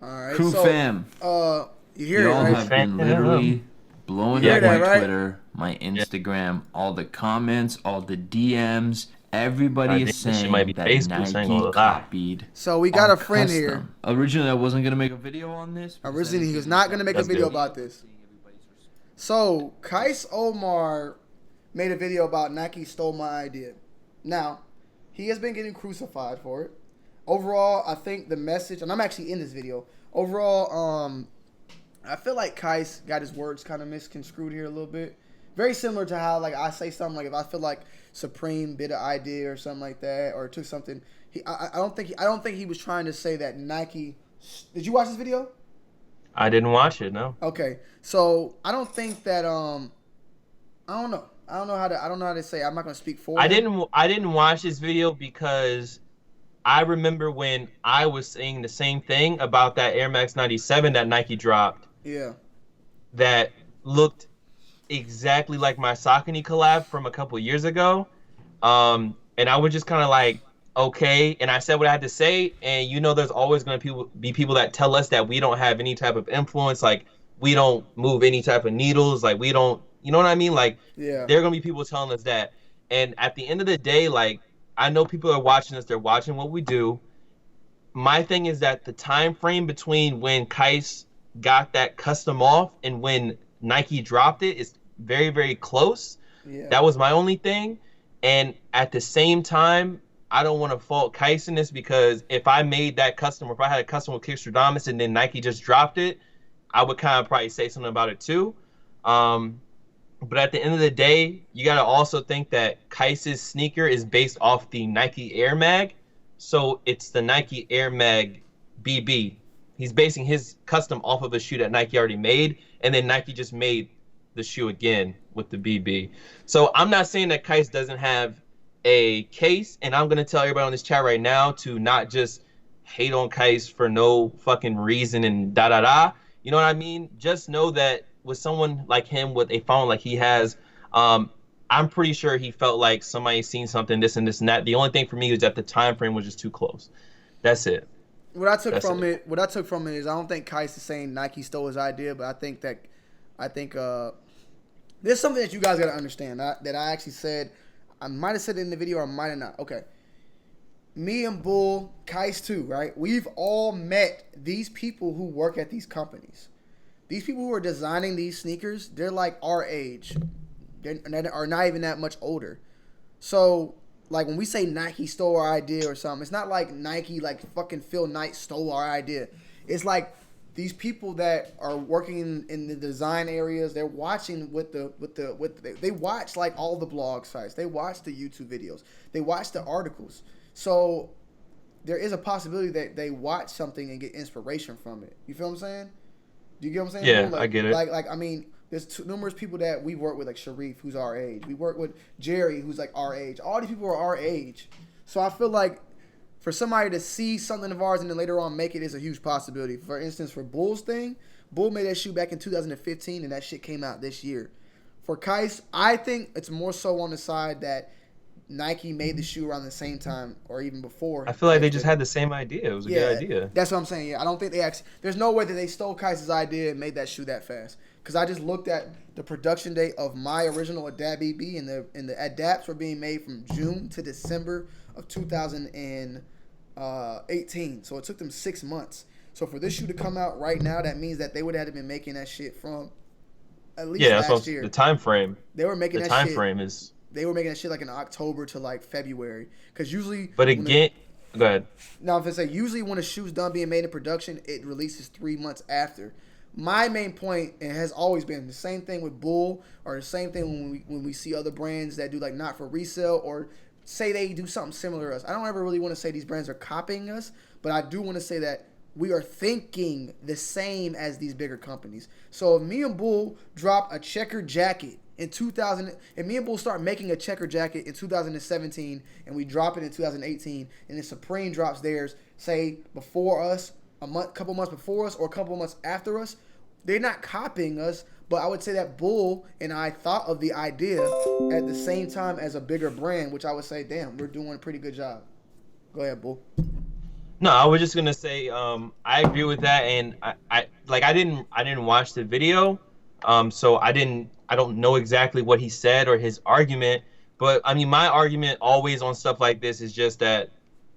All right, Crew fam. You hear Y'all it, right? have been literally blowing up my Twitter, my Instagram, all the comments, all the DMs. Everybody is saying that Nike copied. So we got a friend here. Originally, I wasn't going to make a video on this. Originally, he was not going to make a video about this. So, Kais Omar made a video about Nike stole my idea. Now, he has been getting crucified for it. Overall, I think the message, and I'm actually in this video. Overall, I feel like Kais got his words kind of misconstrued here a little bit. Very similar to how, like, I say something like if I feel like Supreme bit an idea or something like that, or took something. I don't think he was trying to say that Nike. Did you watch this video? I didn't watch it. No. Okay, so I don't think that I don't know. I don't know how to say. I'm not gonna speak for. I didn't watch this video because I remember when I was saying the same thing about that Air Max 97 that Nike dropped. Yeah. That looked exactly like my Saucony collab from a couple years ago, and I was just kind of like, okay, and I said what I had to say, and there's always going to be people that tell us that we don't have any type of influence, like we don't move any type of needles, like we don't, you know what I mean, like yeah, there are going to be people telling us that, and at the end of the day, like I know people are watching us, they're watching what we do. My thing is that the time frame between when Kais got that custom off and when Nike dropped it is very, very close. Yeah. That was my only thing. And at the same time, I don't want to fault Kais in this, because if I made that custom, or if I had a custom with Kickstradamus and then Nike just dropped it, I would kind of probably say something about it too. But at the end of the day, you got to also think that Kais's sneaker is based off the Nike Air Mag. So it's the Nike Air Mag BB. He's basing his custom off of a shoe that Nike already made, and then Nike just made the shoe again with the BB. So I'm not saying that Kais doesn't have a case, and I'm going to tell everybody on this chat right now to not just hate on Kais for no fucking reason and da-da-da. You know what I mean? Just know that with someone like him, with a phone like he has, I'm pretty sure he felt like somebody seen something, this and this and that. The only thing for me was that the time frame was just too close. That's it. What I took from it is, I don't think Kais is saying Nike stole his idea, but I think there's something that you guys got to understand that I actually said. I might have said it in the video or I might have not. Okay. Me and Bull, Kais too, right? We've all met these people who work at these companies. These people who are designing these sneakers, they're like our age. They are not even that much older. So, like, when we say Nike stole our idea or something, it's not like Nike, like, fucking Phil Knight stole our idea. It's like these people that are working in the design areas, they're watching they watch, like, all the blog sites. They watch the YouTube videos. They watch the articles. So, there is a possibility that they watch something and get inspiration from it. You feel what I'm saying? Do you get what I'm saying? Yeah, like, I get it. Like I mean, there's numerous people that we work with, like Sharif, who's our age. We work with Jerry, who's like our age. All these people are our age. So I feel like for somebody to see something of ours and then later on make it is a huge possibility. For instance, for Bull's thing, Bull made that shoe back in 2015, and that shit came out this year. For Kais, I think it's more so on the side that Nike made the shoe around the same time or even before. I feel like they just had the same idea. It was a good idea. That's what I'm saying. Yeah, I don't think they actually. There's no way that they stole Kais's idea and made that shoe that fast. Because I just looked at the production date of my original Adapt BB, and the adapts were being made from June to December of 2018. So it took them 6 months. So for this shoe to come out right now, that means that they would have been making that shit from at least last year. The time frame. They were making the that time shit. frame is. They were making that shit like in October to like February, because usually. But again, go ahead. No, if I say usually when a shoe's done being made in production, it releases 3 months after. My main point, and has always been the same thing with Bull, or the same thing when we see other brands that do like not for resale or say they do something similar to us. I don't ever really want to say these brands are copying us, but I do want to say that we are thinking the same as these bigger companies. So if me and Bull drop a checkered jacket in 2000, and me and Bull start making a checker jacket in 2017, and we drop it in 2018, and then Supreme drops theirs, say before us, couple months before us, or a couple months after us, they're not copying us. But I would say that Bull and I thought of the idea at the same time as a bigger brand, which I would say, damn, we're doing a pretty good job. Go ahead, Bull. No, I was just gonna say, I agree with that, and I didn't watch the video, so I don't know exactly what he said or his argument, but I mean, my argument always on stuff like this is just that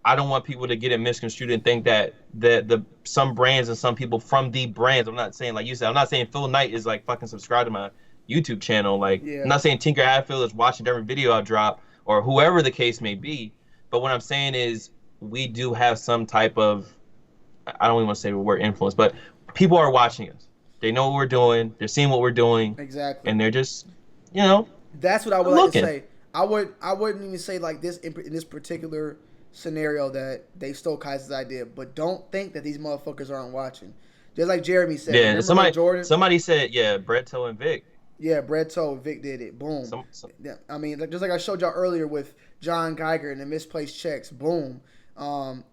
I don't want people to get it misconstrued and think that the some brands and some people from the brands, I'm not saying, like you said, I'm not saying Phil Knight is like fucking subscribed to my YouTube channel, like I'm not saying Tinker Hatfield is watching every video I drop, or whoever the case may be, but what I'm saying is we do have some type of, I don't even want to say the word influence, but people are watching us. They know what we're doing. They're seeing what we're doing. Exactly. And they're just, you know. That's what I would like to say. I wouldn't even say like this in this particular scenario that they stole Kais's idea, but don't think that these motherfuckers aren't watching. Just like Jeremy said. Yeah, somebody said, Brett Toe and Vic. Yeah, Brett Toe and Vic did it. Boom. I mean, just like I showed y'all earlier with John Geiger and the misplaced checks. Boom.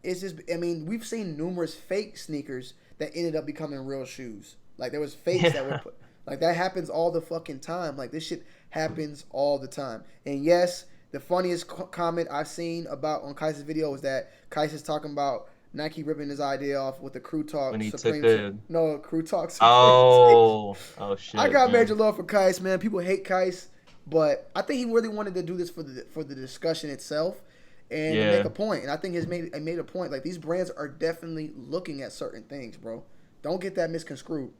It's just, I mean, we've seen numerous fake sneakers that ended up becoming real shoes. Like there was fakes that were put, like that happens all the fucking time. Like this shit happens all the time. And yes, the funniest comment I've seen about on Kais's video was that Kais is talking about Nike ripping his idea off with the Crew Talk when he Supreme. Took the... Crew Talk Supreme. Oh shit. I got major love for Kais, man. People hate Kais, but I think he really wanted to do this for the discussion itself and to make a point. And I think he made a point. Like these brands are definitely looking at certain things, bro. Don't get that misconstrued.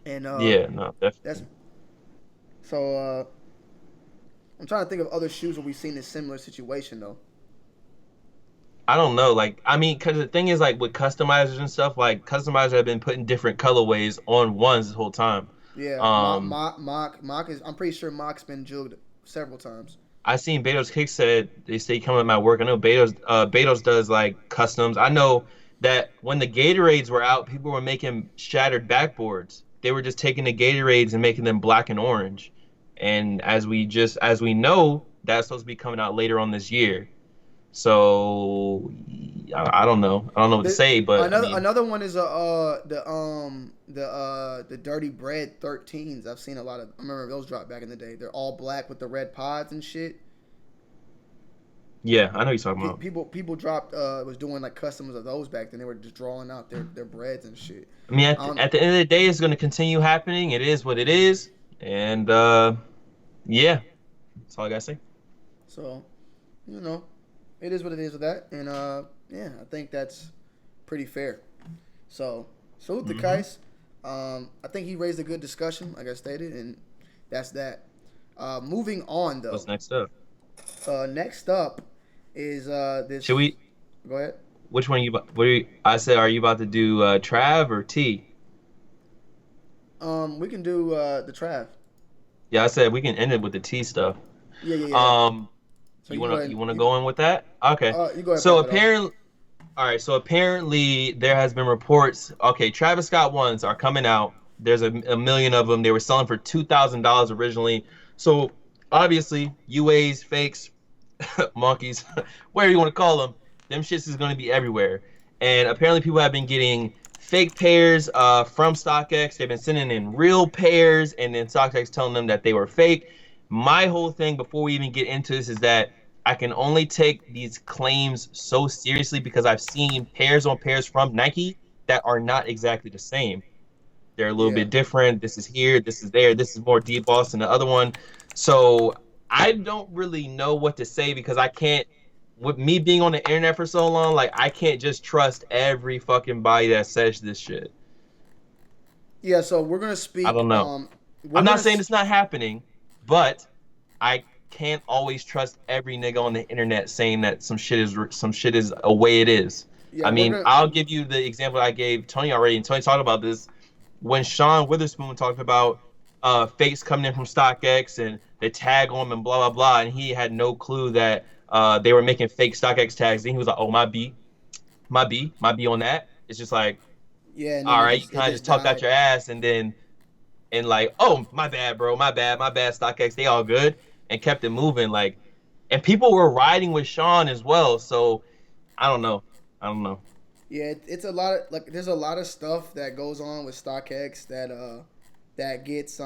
And definitely. So I'm trying to think of other shoes where we've seen this similar situation though. I don't know. Like, I mean, because the thing is, like, with customizers and stuff, like, customizers have been putting different colorways on ones this whole time. Yeah, Mock is. I'm pretty sure Mock's been jugged several times. I seen Beto's Kick said they say come at my work. I know Beto's does like customs. I know that when the Gatorades were out, people were making shattered backboards. They were just taking the Gatorades and making them black and orange. And as we know, that's supposed to be coming out later on this year. So I don't know. I don't know what to say, but another one is the Dirty Bread 13s. I've seen a lot of. I remember those dropped back in the day. They're all black with the red pods and shit. Yeah, I know you're talking about. People dropped was doing like customs of those back then. They were just drawing out their breads and shit. I mean, at the end of the day, it's going to continue happening. It is what it is, and yeah, that's all I gotta say. So, it is what it is with that, and yeah, I think that's pretty fair. So, salute to Kais. I think he raised a good discussion, like I stated, and that's that. Moving on though. What's next up? Next up is this. Should we? Go ahead. Which one I said, are you about to do Trav or T? We can do the Trav. Yeah, I said we can end it with the T stuff. Yeah. So you wanna go in with that? Okay. You go ahead. So apparently there has been reports. Okay, Travis Scott ones are coming out. There's a million of them. They were selling for $2,000 originally. So obviously, UAs, fakes, monkeys, whatever you want to call them shits is going to be everywhere. And apparently people have been getting fake pairs from StockX. They've been sending in real pairs, and then StockX telling them that they were fake. My whole thing before we even get into this is that I can only take these claims so seriously because I've seen pairs on pairs from Nike that are not exactly the same. They're a little bit different. This is here, this is there, this is more debossed than the other one. So I don't really know what to say because I can't, with me being on the internet for so long, like I can't just trust every fucking body that says this shit. Yeah, so we're gonna speak. I don't know. I'm not saying it's not happening, but I can't always trust every nigga on the internet saying that some shit is a way it is. Yeah, I mean, I'll give you the example I gave Tony already, and Tony talked about this when Sean Witherspoon talked about fakes coming in from StockX and they tag on them and blah blah blah, and he had no clue that they were making fake StockX tags. And he was like, "Oh, my B on that." It's just like, yeah, all right, you kind of just talked out your ass, and like, "Oh, my bad, bro, my bad, StockX, they all good," and kept it moving. Like, and people were riding with Sean as well. So I don't know. Yeah, it's a lot of there's a lot of stuff that goes on with StockX that gets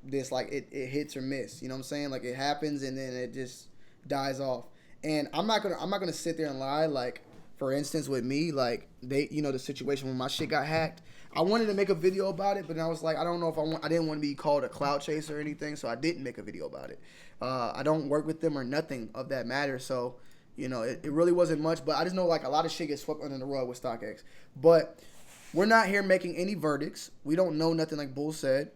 this like it hits or miss. You know what I'm saying? Like it happens and then it just dies off. And I'm not gonna sit there and lie. Like for instance with me, like the situation when my shit got hacked. I wanted to make a video about it, but I was like, I don't know if I didn't want to be called a clout chaser or anything, so I didn't make a video about it. I don't work with them or nothing of that matter, so it really wasn't much. But I just know like a lot of shit gets swept under the rug with StockX. But we're not here making any verdicts. We don't know nothing like Bull said.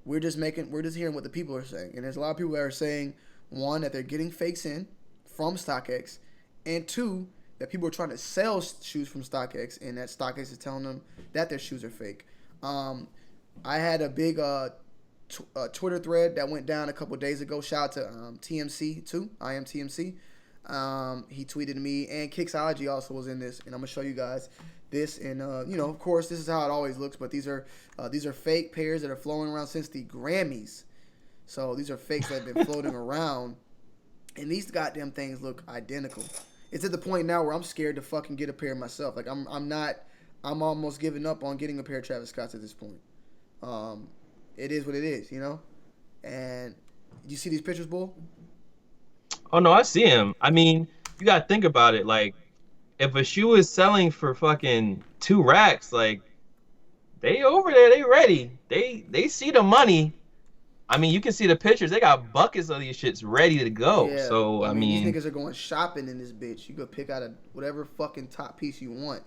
We're just hearing what the people are saying, and there's a lot of people that are saying one that they're getting fakes in from StockX, and two, that people are trying to sell shoes from StockX, and that StockX is telling them that their shoes are fake. I had a big Twitter thread that went down a couple days ago. Shout out to TMC too. I am TMC. He tweeted me, and Kixology also was in this, and I'm gonna show you guys this. And of course, this is how it always looks. But these are fake pairs that are flowing around since the Grammys. So these are fakes that have been floating around, and these goddamn things look identical. It's at the point now where I'm scared to fucking get a pair myself. Like I'm almost giving up on getting a pair of Travis Scott's at this point. It is what it is, And you see these pictures, Bull? Oh no, I see him. I mean, you gotta think about it. Like, if a shoe is selling for fucking 2 racks, like they over there, they ready. They see the money. I mean, you can see the pictures. They got buckets of these shits ready to go. Yeah. So, I mean... These niggas are going shopping in this bitch. You could pick out whatever fucking top piece you want.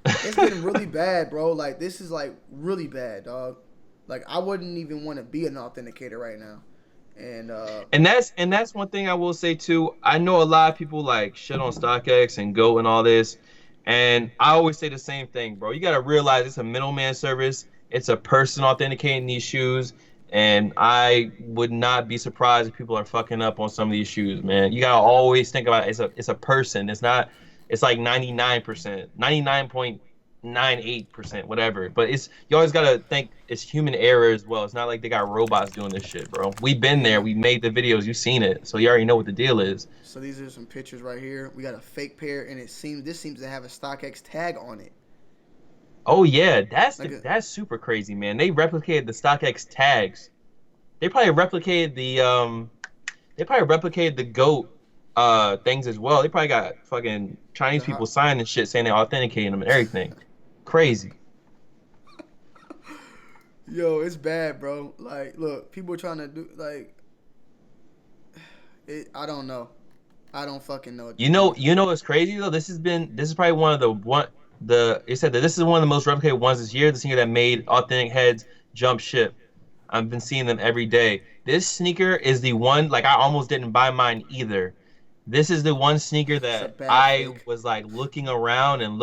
It's getting really bad, bro. Like, this is, like, really bad, dog. Like, I wouldn't even want to be an authenticator right now. And that's one thing I will say too. I know a lot of people like shit on StockX and Go and all this, and I always say the same thing, bro. You gotta realize it's a middleman service. It's a person authenticating these shoes, and I would not be surprised if people are fucking up on some of these shoes, man. You gotta always think about it. It's a person. It's not. It's like 99%, 99.98%, whatever. But you always gotta think it's human error as well. It's not like they got robots doing this shit, bro. We've been there. We made the videos. You've seen it, so you already know what the deal is. So these are some pictures right here. We got a fake pair, and this seems to have a StockX tag on it. Oh yeah, that's super crazy, man. They replicated the StockX tags. They probably replicated the GOAT things as well. They probably got fucking Chinese people signing shit saying they authenticating them and everything. Crazy. Yo, it's bad, bro. Like, look, people are trying to do I don't know. I don't fucking know. You know what's crazy though? This is probably one of it said that this is one of the most replicated ones this year. The sneaker that made authentic heads jump ship. I've been seeing them every day. This sneaker is the one, like I almost didn't buy mine either. This is the one sneaker that I was like looking around, and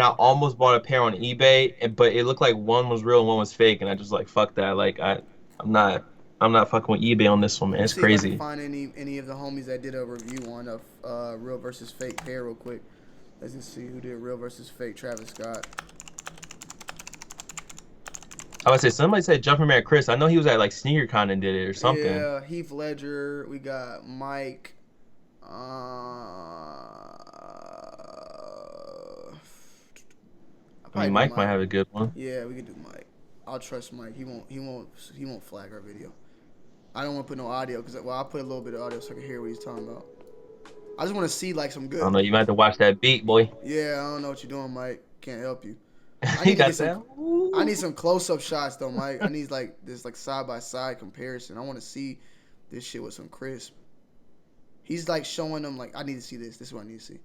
I almost bought a pair on eBay, but it looked like one was real and one was fake, and I just like fuck that. Like I'm not fucking with eBay on this one, man. It's crazy. If I can find any of the homies that did a review on a real versus fake pair real quick. Let's just see who did real versus fake. Travis Scott. I would say somebody said Jumping Man Chris. I know he was at like SneakerCon and did it or something. Yeah, Heath Ledger. We got Mike. Mike might have a good one. Yeah, we could do Mike. I'll trust Mike. He won't flag our video. I don't want to put no audio because I'll put a little bit of audio so I can hear what he's talking about. I just want to see like some good. I don't know. You might have to watch that beat, boy. Yeah, I don't know what you're doing, Mike. Can't help you. I need some close-up shots though, Mike. I need like this like side-by-side comparison. I want to see this shit with some crisp. He's like showing them like I need to see this. This is what I need to see.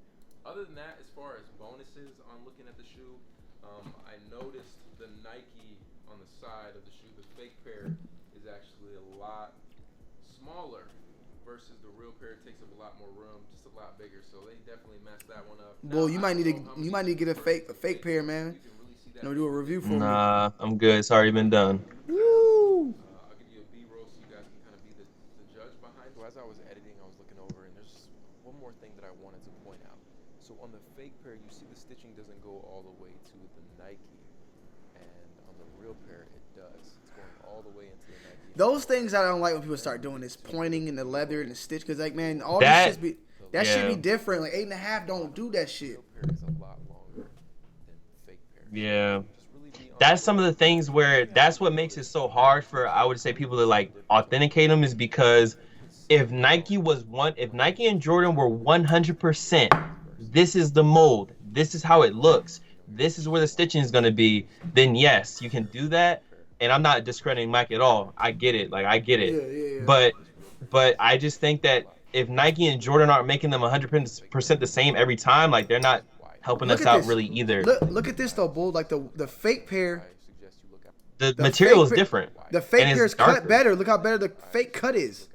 Other than that, as far as bonuses on looking at the shoe, I noticed the Nike on the side of the shoe, the fake pair, is actually a lot smaller versus the real pair. It takes up a lot more room, just a lot bigger. So they definitely messed that one up. Well, you might need to get a fake pair, man. No, do a review for me. Nah, I'm good. It's already been done. Woo! I'll give you a B-roll so you guys can kind of be the judge behind. So as I was editing, I was looking over, and there's one more thing that I wanted to point out. So on the fake pair, you see the stitching doesn't go all the way to the Nike, and on the real pair, it does. It's going all the way into the Nike. Those things I don't like when people start doing this pointing in the leather and the stitch, because like man, all this shit should be different. Like 8.5 don't do that shit. Real pair is a lot longer than fake pair. Yeah. That's some of the things where that's what makes it so hard for, I would say, people to like authenticate them, is because if Nike and Jordan were 100%, this is the mold, this is how it looks, this is where the stitching is going to be, then yes, you can do that. And I'm not discrediting Mike at all. I get it. Like, I get it. Yeah. But I just think that if Nike and Jordan aren't making them 100% the same every time, like, they're not helping us out really either. Look at this though, Bull. Like the fake pair, the material is different. The fake pair is cut better. Look how better the fake cut is.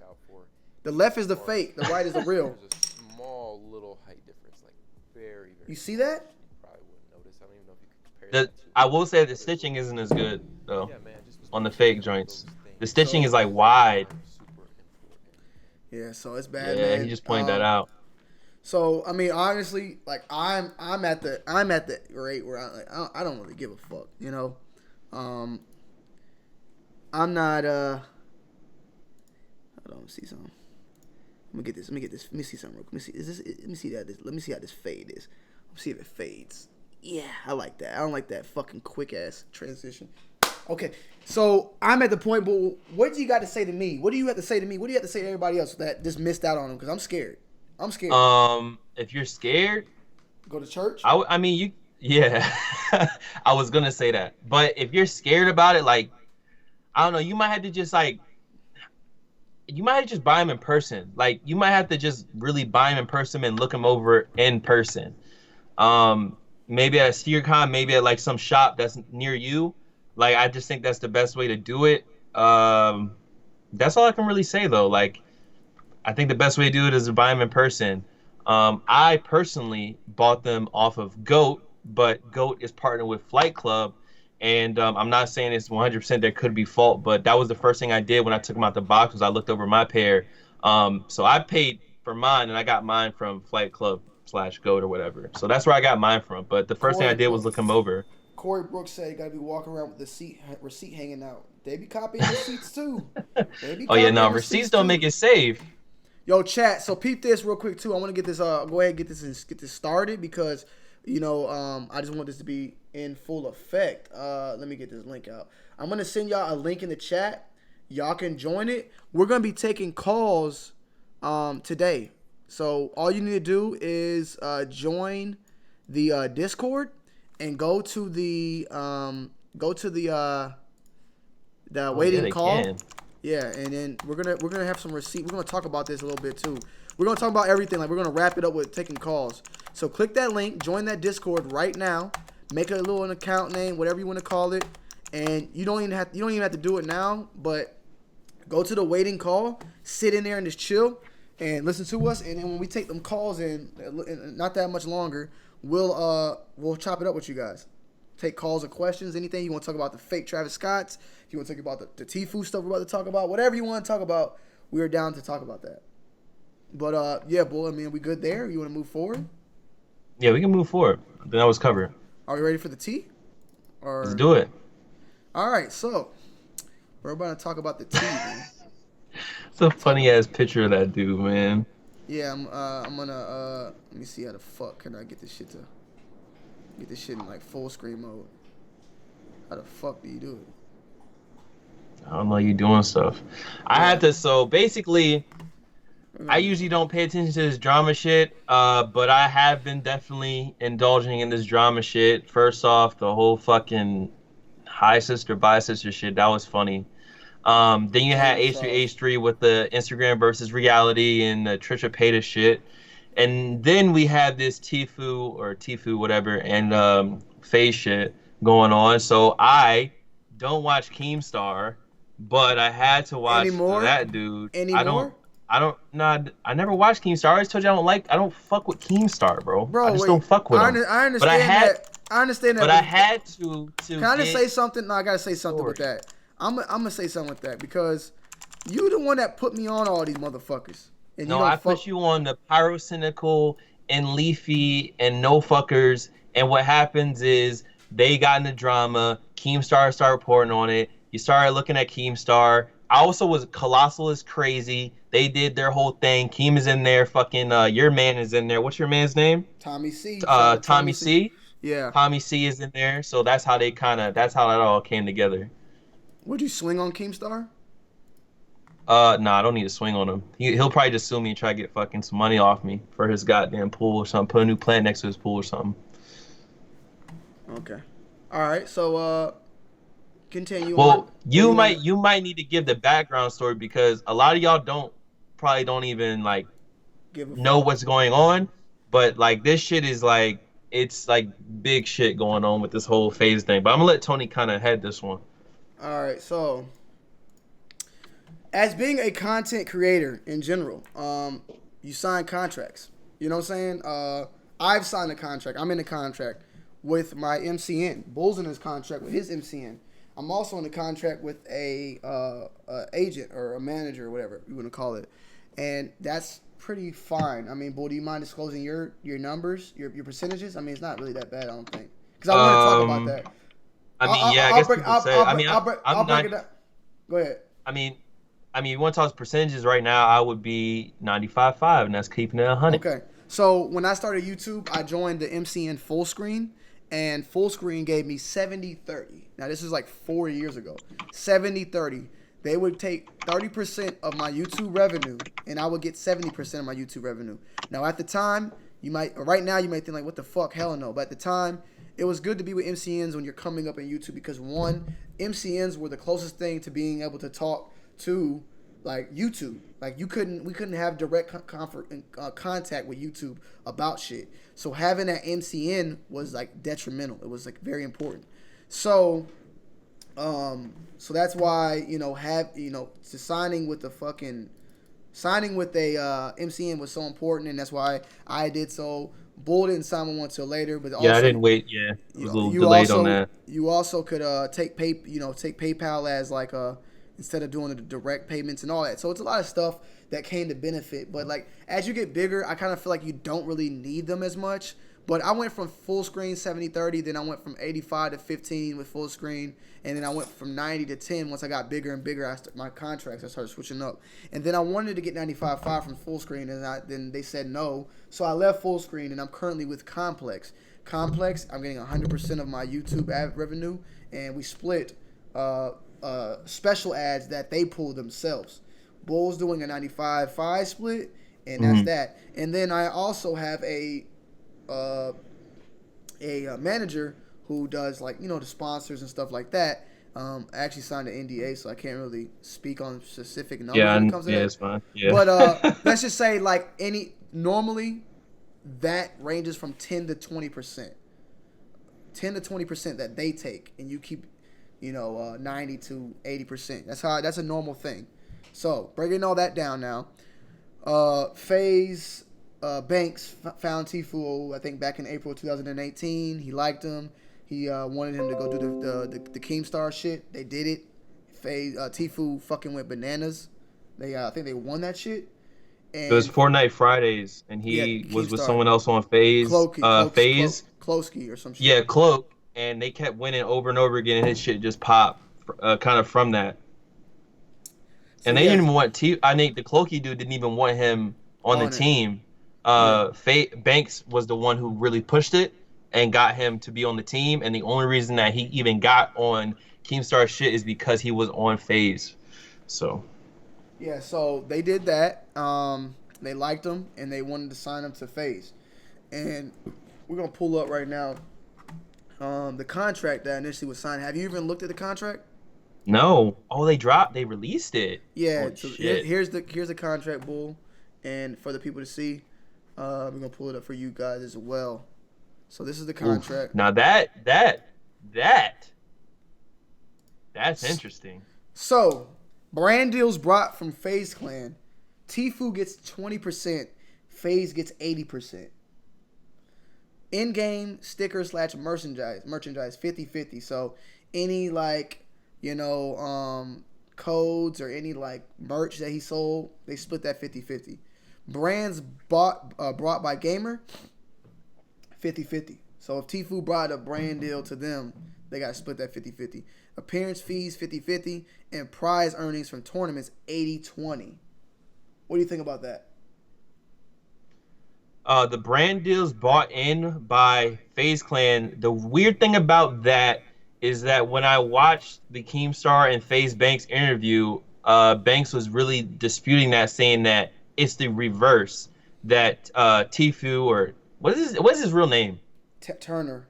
The left is the fake. The right is the real. There's a small little height difference, like very. You see that? You probably wouldn't notice. I don't even know if you could compare that to. I will say the stitching isn't as good though. Yeah, man, on the fake joints. The stitching is like wide. Yeah, so it's bad. Yeah, man. He just pointed that out. So I mean, honestly, like I'm at the rate where I don't really give a fuck, you know. I'm not. Hold on, let me see something. Let me see something real quick. Let me see how this fade is. Let me see if it fades. Yeah, I like that. I don't like that fucking quick ass transition. Okay, so I'm at the point, but what do you got to say to me? What do you have to say to me? What do you have to say to everybody else that just missed out on them? Because I'm scared. If you're scared, go to church. I mean, yeah. I was gonna say that, but if you're scared about it, like, I don't know, you might have to just buy them in person. Like, you might have to just really buy them in person and look them over in person. Maybe at a SteerCon, maybe at like some shop that's near you. Like, I just think that's the best way to do it. That's all I can really say though. Like, I think the best way to do it is to buy them in person. I personally bought them off of GOAT, but GOAT is partnered with Flight Club. And I'm not saying it's 100% there could be fault, but that was the first thing I did when I took them out the box was I looked over my pair. So I paid for mine, and I got mine from Flight Club / GOAT or whatever. So that's where I got mine from. But the first thing I did was look them over. Corey Brooks said you got to be walking around with the receipt hanging out. They be copying receipts too. Oh, yeah, no, receipts don't make it safe. Yo, chat. So peep this real quick too. I want to get this. Go ahead and get this started because I just want this to be in full effect. Let me get this link out. I'm gonna send y'all a link in the chat. Y'all can join it. We're gonna be taking calls today. So all you need to do is join the Discord and go to the waiting call. Yeah, and then we're gonna have some receipt. We're gonna talk about this a little bit too. We're gonna talk about everything. Like we're gonna wrap it up with taking calls. So click that link, join that Discord right now. Make a little account name, whatever you want to call it, and you don't even have to do it now. But go to the waiting call, sit in there and just chill and listen to us. And then when we take them calls in not that much longer, we'll chop it up with you guys. Take calls or questions, anything you want to talk about the fake Travis Scotts. If you want to talk about the Tfue stuff we're about to talk about, whatever you want to talk about, we are down to talk about that. But yeah, Bull, I mean, we good there? You want to move forward? Yeah, we can move forward. Then I was covered. Are we ready for the tea? Let's do it. All right, so we're about to talk about the tea, man. It's a funny ass picture of that dude, man. Yeah, I'm gonna let me see how the fuck can I get this shit in like full screen mode. How the fuck do you do it? I don't know, you doing stuff. I had to, so basically, I usually don't pay attention to this drama shit, but I have been definitely indulging in this drama shit. First off, the whole fucking hi sister, bye sister shit, that was funny. Then you had H3H3 with the Instagram versus reality and the Trisha Paytas shit. And then we had this Tfue whatever and FaZe shit going on. So I don't watch Keemstar, but I had to watch that dude. Anymore? I never watched Keemstar. I always told you I don't fuck with Keemstar, bro. I just don't fuck with him. I understand that. But I had to. Can I just say something? No, I gotta say something with that. I'm gonna say something with that because you the one that put me on all these motherfuckers. And no, I put you on the pyrocynical and leafy and no fuckers. And what happens is they got in the drama. Keemstar started reporting on it. You started looking at Keemstar. I also was Colossal is crazy. They did their whole thing. Keem is in there. Fucking your man is in there. What's your man's name? Tommy C. Tommy C. Yeah. Tommy C is in there. So that's how that all came together. Would you swing on Keemstar? Nah, I don't need to swing on him. He'll probably just sue me and try to get fucking some money off me for his goddamn pool or something. Put a new plant next to his pool or something. Okay. All right. So continue. Well, you might need to give the background story because a lot of y'all probably don't even like know what's going on. But like this shit is like it's like big shit going on with this whole FaZe thing. But I'm gonna let Tony kind of head this one. All right. So, as being a content creator in general, you sign contracts. You know what I'm saying? I've signed a contract. I'm in a contract with my MCN. Bull's in his contract with his MCN. I'm also in a contract with a agent or a manager or whatever you want to call it, and that's pretty fine. I mean, Bull, do you mind disclosing your numbers, your percentages? I mean, it's not really that bad, I don't think, because I want to talk about that. I mean, I guess people say. I'll break it down. Go ahead. I mean, you want to talk percentages right now? I would be 95.5, and that's keeping it 100. Okay. So when I started YouTube, I joined the MCN Full Screen, and Full Screen gave me 70-30. Now this is like 4 years ago. 70-30. They would take 30% of my YouTube revenue, and I would get 70% of my YouTube revenue. Now at the time, right now you might think like, what the fuck? Hell no. But at the time, it was good to be with MCNs when you're coming up in YouTube because one, MCNs were the closest thing to being able to talk to like YouTube. Like we couldn't have direct contact with YouTube about shit. So having that MCN was like detrimental. It was like very important. So So that's why signing with a MCN was so important, and that's why I did so. Bull didn't sign with one till later, but also I didn't wait. Yeah, it was a little delayed on that. You also could take PayPal as like instead of doing the direct payments and all that. So it's a lot of stuff that came to benefit. But like as you get bigger, I kind of feel like you don't really need them as much. But I went from full screen 70-30, then I went from 85 to 15 with full screen, and then I went from 90 to 10. Once I got bigger and bigger, my contracts, I started switching up. And then I wanted to get 95.5 from full screen, and then they said no. So I left full screen, and I'm currently with Complex. Complex, I'm getting 100% of my YouTube ad revenue, and we split special ads that they pull themselves. Bull's doing a 95.5 split, and that's that. And then I also have a manager who does like the sponsors and stuff like that. I actually signed an NDA, so I can't really speak on specific numbers when it comes to that. It's fine. Yeah. But let's just say like normally that ranges from 10 to 20%. 10 to 20% that they take, and you keep 90 to 80%. That's a normal thing. So breaking all that down now, FaZe Banks found Tfue, I think back in April 2018. He liked him. He wanted him to go do the Keemstar shit. They did it. Tfue fucking went bananas. I think they won that shit. And it was Fortnite Fridays, and he was with someone else on FaZe. FaZe. Klosky or some shit. Yeah, Cloak, and they kept winning over and over again, and his shit just popped kind of from that. And they didn't even want I think the Cloaky dude didn't even want him on the team. Banks was the one who really pushed it and got him to be on the team, and the only reason that he even got on Keemstar shit is because he was on FaZe. So yeah, so they did that. They liked him, and they wanted to sign him to FaZe. And we're gonna pull up right now the contract that initially was signed. Have you even looked at the contract? No. Oh, they released it. Yeah. So here's the contract, Bull, and for the people to see. We're gonna pull it up for you guys as well. So this is the contract. Ooh. Now that's interesting. So brand deals brought from FaZe Clan. Tfue gets 20%. FaZe gets 80%. In-game stickers / merchandise 50-50. So any codes or any merch that he sold, they split that 50-50. Brands brought by Gamer, 50-50. So if Tfue brought a brand deal to them, they got to split that 50-50. Appearance fees, 50-50. And prize earnings from tournaments, 80-20. What do you think about that? The brand deals bought in by FaZe Clan, the weird thing about that is that when I watched the Keemstar and FaZe Banks interview, Banks was really disputing that, saying that it's the reverse, that Tfue, or what's his real name? Turner.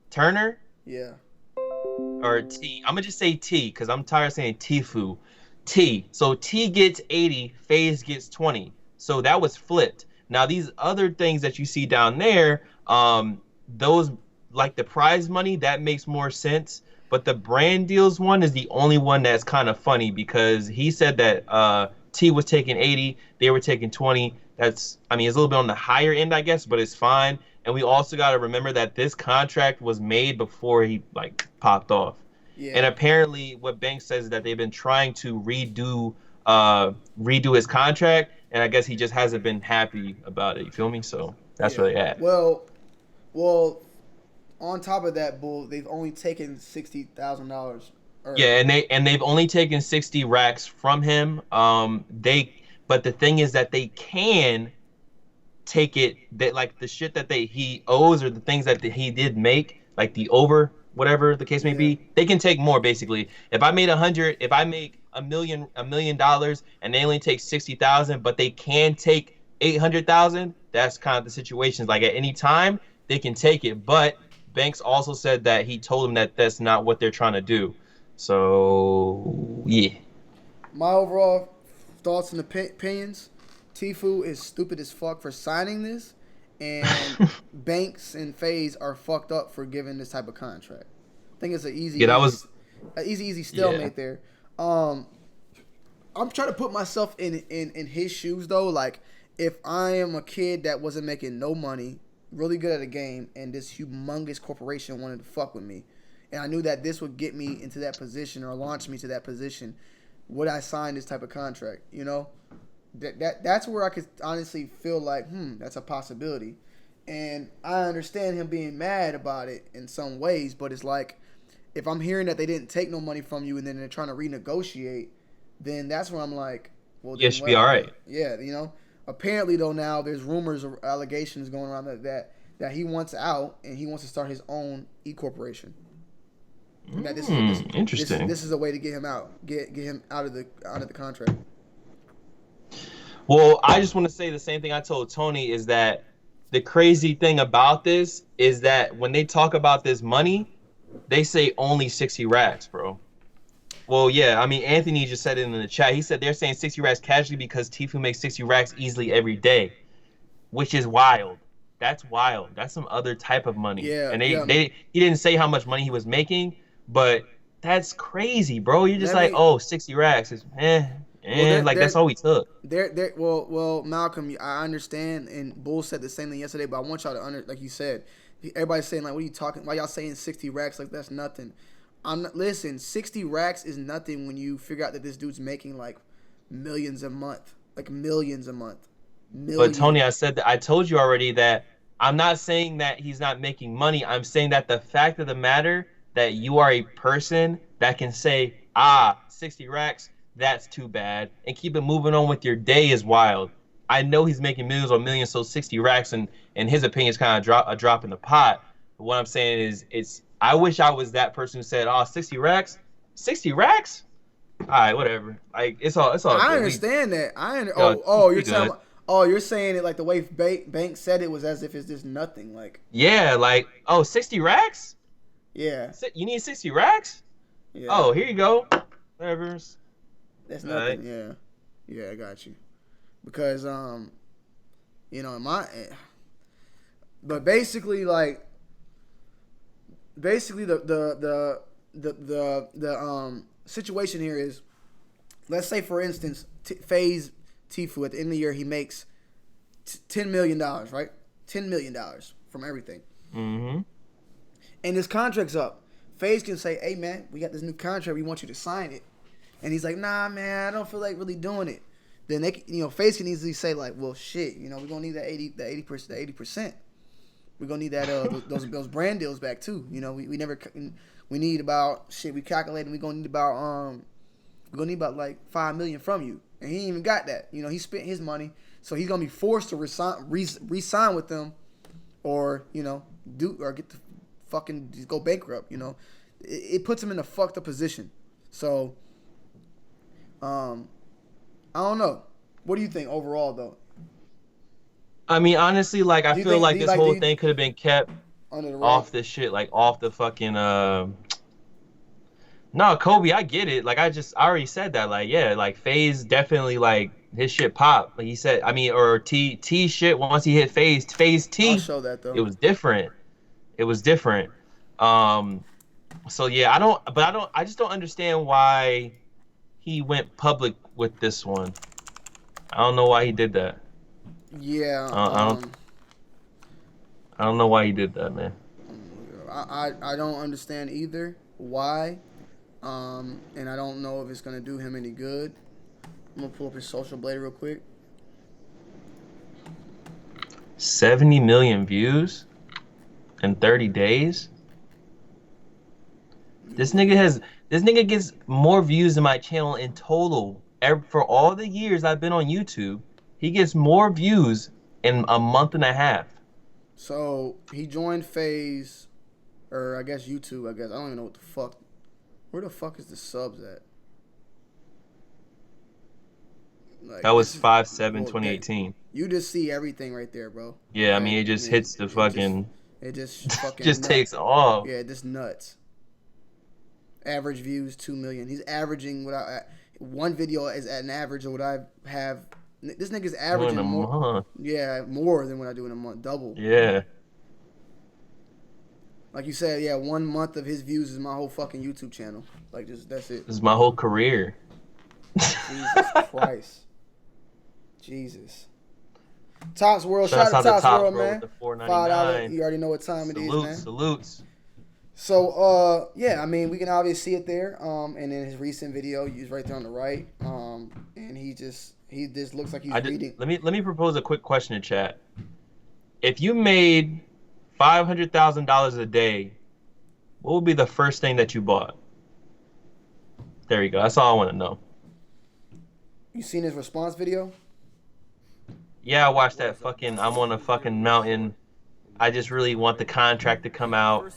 Turner? Yeah. Or T. I'm going to just say T because I'm tired of saying Tfue. T. So T gets 80, FaZe gets 20. So that was flipped. Now, these other things that you see down there, those, like the prize money, that makes more sense. But the brand deals one is the only one that's kind of funny because he said that T was taking 80, they were taking 20. It's a little bit on the higher end, I guess, but it's fine. And we also got to remember that this contract was made before he popped off. Yeah. And apparently what Banks says is that they've been trying to redo his contract, and I guess he just hasn't been happy about it. You feel me? So that's where they're at. Well, on top of that, Bull, they've only taken $60,000. Yeah, and they've only taken 60 racks from him. But the thing is that they can take it, that the shit that he owes, or the things that he did make, like the over, whatever the case may be, they can take more. Basically, if I make $1 million, and they only take 60,000, but they can take 800,000, that's kind of the situation. Like at any time they can take it, but Banks also said that he told him that that's not what they're trying to do. So yeah, my overall thoughts and opinions: Tfue is stupid as fuck for signing this, and Banks and FaZe are fucked up for giving this type of contract. I think it's an easy. Yeah, Easy stalemate there. I'm trying to put myself in his shoes though. Like, if I am a kid that wasn't making no money, really good at a game, and this humongous corporation wanted to fuck with me, and I knew that this would get me into that position or launch me to that position, would I sign this type of contract? You know, that's where I could honestly feel like, that's a possibility. And I understand him being mad about it in some ways, but it's like, if I'm hearing that they didn't take no money from you and then they're trying to renegotiate, then that's where I'm like, well, you should be all right. Yeah, you know. Apparently, though, now there's rumors or allegations going around that he wants out and he wants to start his own e-corporation. And that interesting. This is a way to get him out, get him out of the contract. Well, I just want to say the same thing I told Tony, is that the crazy thing about this is that when they talk about this money, they say only 60 racks, bro. Well, yeah, I mean, Anthony just said it in the chat. He said they're saying 60 racks casually because Tfue makes 60 racks easily every day, which is wild. That's wild. That's some other type of money. Yeah. And he didn't say how much money he was making, but that's crazy, bro. You're just 60 racks is that's all we took. Well, Malcolm, I understand, and Bull said the same thing yesterday, but I want y'all to like you said, everybody's saying like, what are you talking? Why y'all saying 60 racks? Like, that's nothing. Listen, 60 racks is nothing when you figure out that this dude's making like millions a month. Millions. But Tony, I told you already that I'm not saying that he's not making money. I'm saying that the fact of the matter that you are a person that can say, 60 racks, that's too bad, and keep it moving on with your day is wild. I know he's making millions or millions, so 60 racks, and in his opinion, is kind of a drop in the pot. But what I'm saying is, I wish I was that person who said, 60 racks? 60 racks? All right, whatever. Like, it's all I good. understand that. You're saying it like the way Bank said it was as if it's just nothing. Like, yeah, like, 60 racks? Yeah. You need 60 racks? Yeah. Oh, here you go. Whatever. That's nothing. Right. Yeah, I got you. Because but basically the situation here is, let's say for instance, FaZe Tfue at the end of the year he makes $10 million, right? $10 million from everything. Mm-hmm. And his contract's up. FaZe can say, "Hey man, we got this new contract. We want you to sign it." And he's like, "Nah, man, I don't feel like really doing it." Then FaZe can easily say like, "Well, shit, we're gonna need that 80%. We're gonna need that those brand deals back too. We need about shit. We calculated we're gonna need about like $5 million from you, and he ain't even got that. He spent his money, so he's gonna be forced to re-sign with them, or get the fucking just go bankrupt. It puts him in a fucked up position. So, I don't know. What do you think overall, though? I mean, honestly, like, I feel like this whole thing could have been kept off this shit, like, off the fucking, No, Kobe, I get it. Like, I already said that. Like, yeah, like, FaZe definitely, like, his shit popped. Like he said, I mean, or T shit, once he hit FaZe T, I'll show that, though. It was different. So, yeah, I just don't understand why he went public with this one. I don't know why he did that. Yeah. I don't know why he did that, man. I don't understand either why, and I don't know if it's gonna do him any good. I'm gonna pull up his social blade real quick. 70 million views in 30 days. This nigga gets more views than my channel in total. For all the years I've been on YouTube, he gets more views in a month and a half. So he joined FaZe, or I guess YouTube. I don't even know what the fuck. Where the fuck is the subs at? Like, that was 5/7/2018. You just see everything right there, bro. Yeah, I mean, it just hits the fucking. It just fucking just takes off. Yeah, just nuts. Average views 2 million. He's averaging one video is at an average of what I have. This nigga's averaging more. Yeah, more than what I do in a month. Double. Yeah. Like you said, yeah, 1 month of his views is my whole fucking YouTube channel. Like, just that's it. This is my whole career. Jesus Christ. Jesus. Tops World. Shout Shout out to Tops World, man. man. $5. You already know what time it is, man. Salutes. So, yeah, I mean, we can obviously see it there. And in his recent video, he's right there on the right. And he just looks like he's reading. Let me propose a quick question in chat. If you made $500,000 a day, what would be the first thing that you bought? There you go. That's all I want to know. You seen his response video? Yeah, I watched that fucking. I'm on a fucking mountain. I just really want the contract to come out.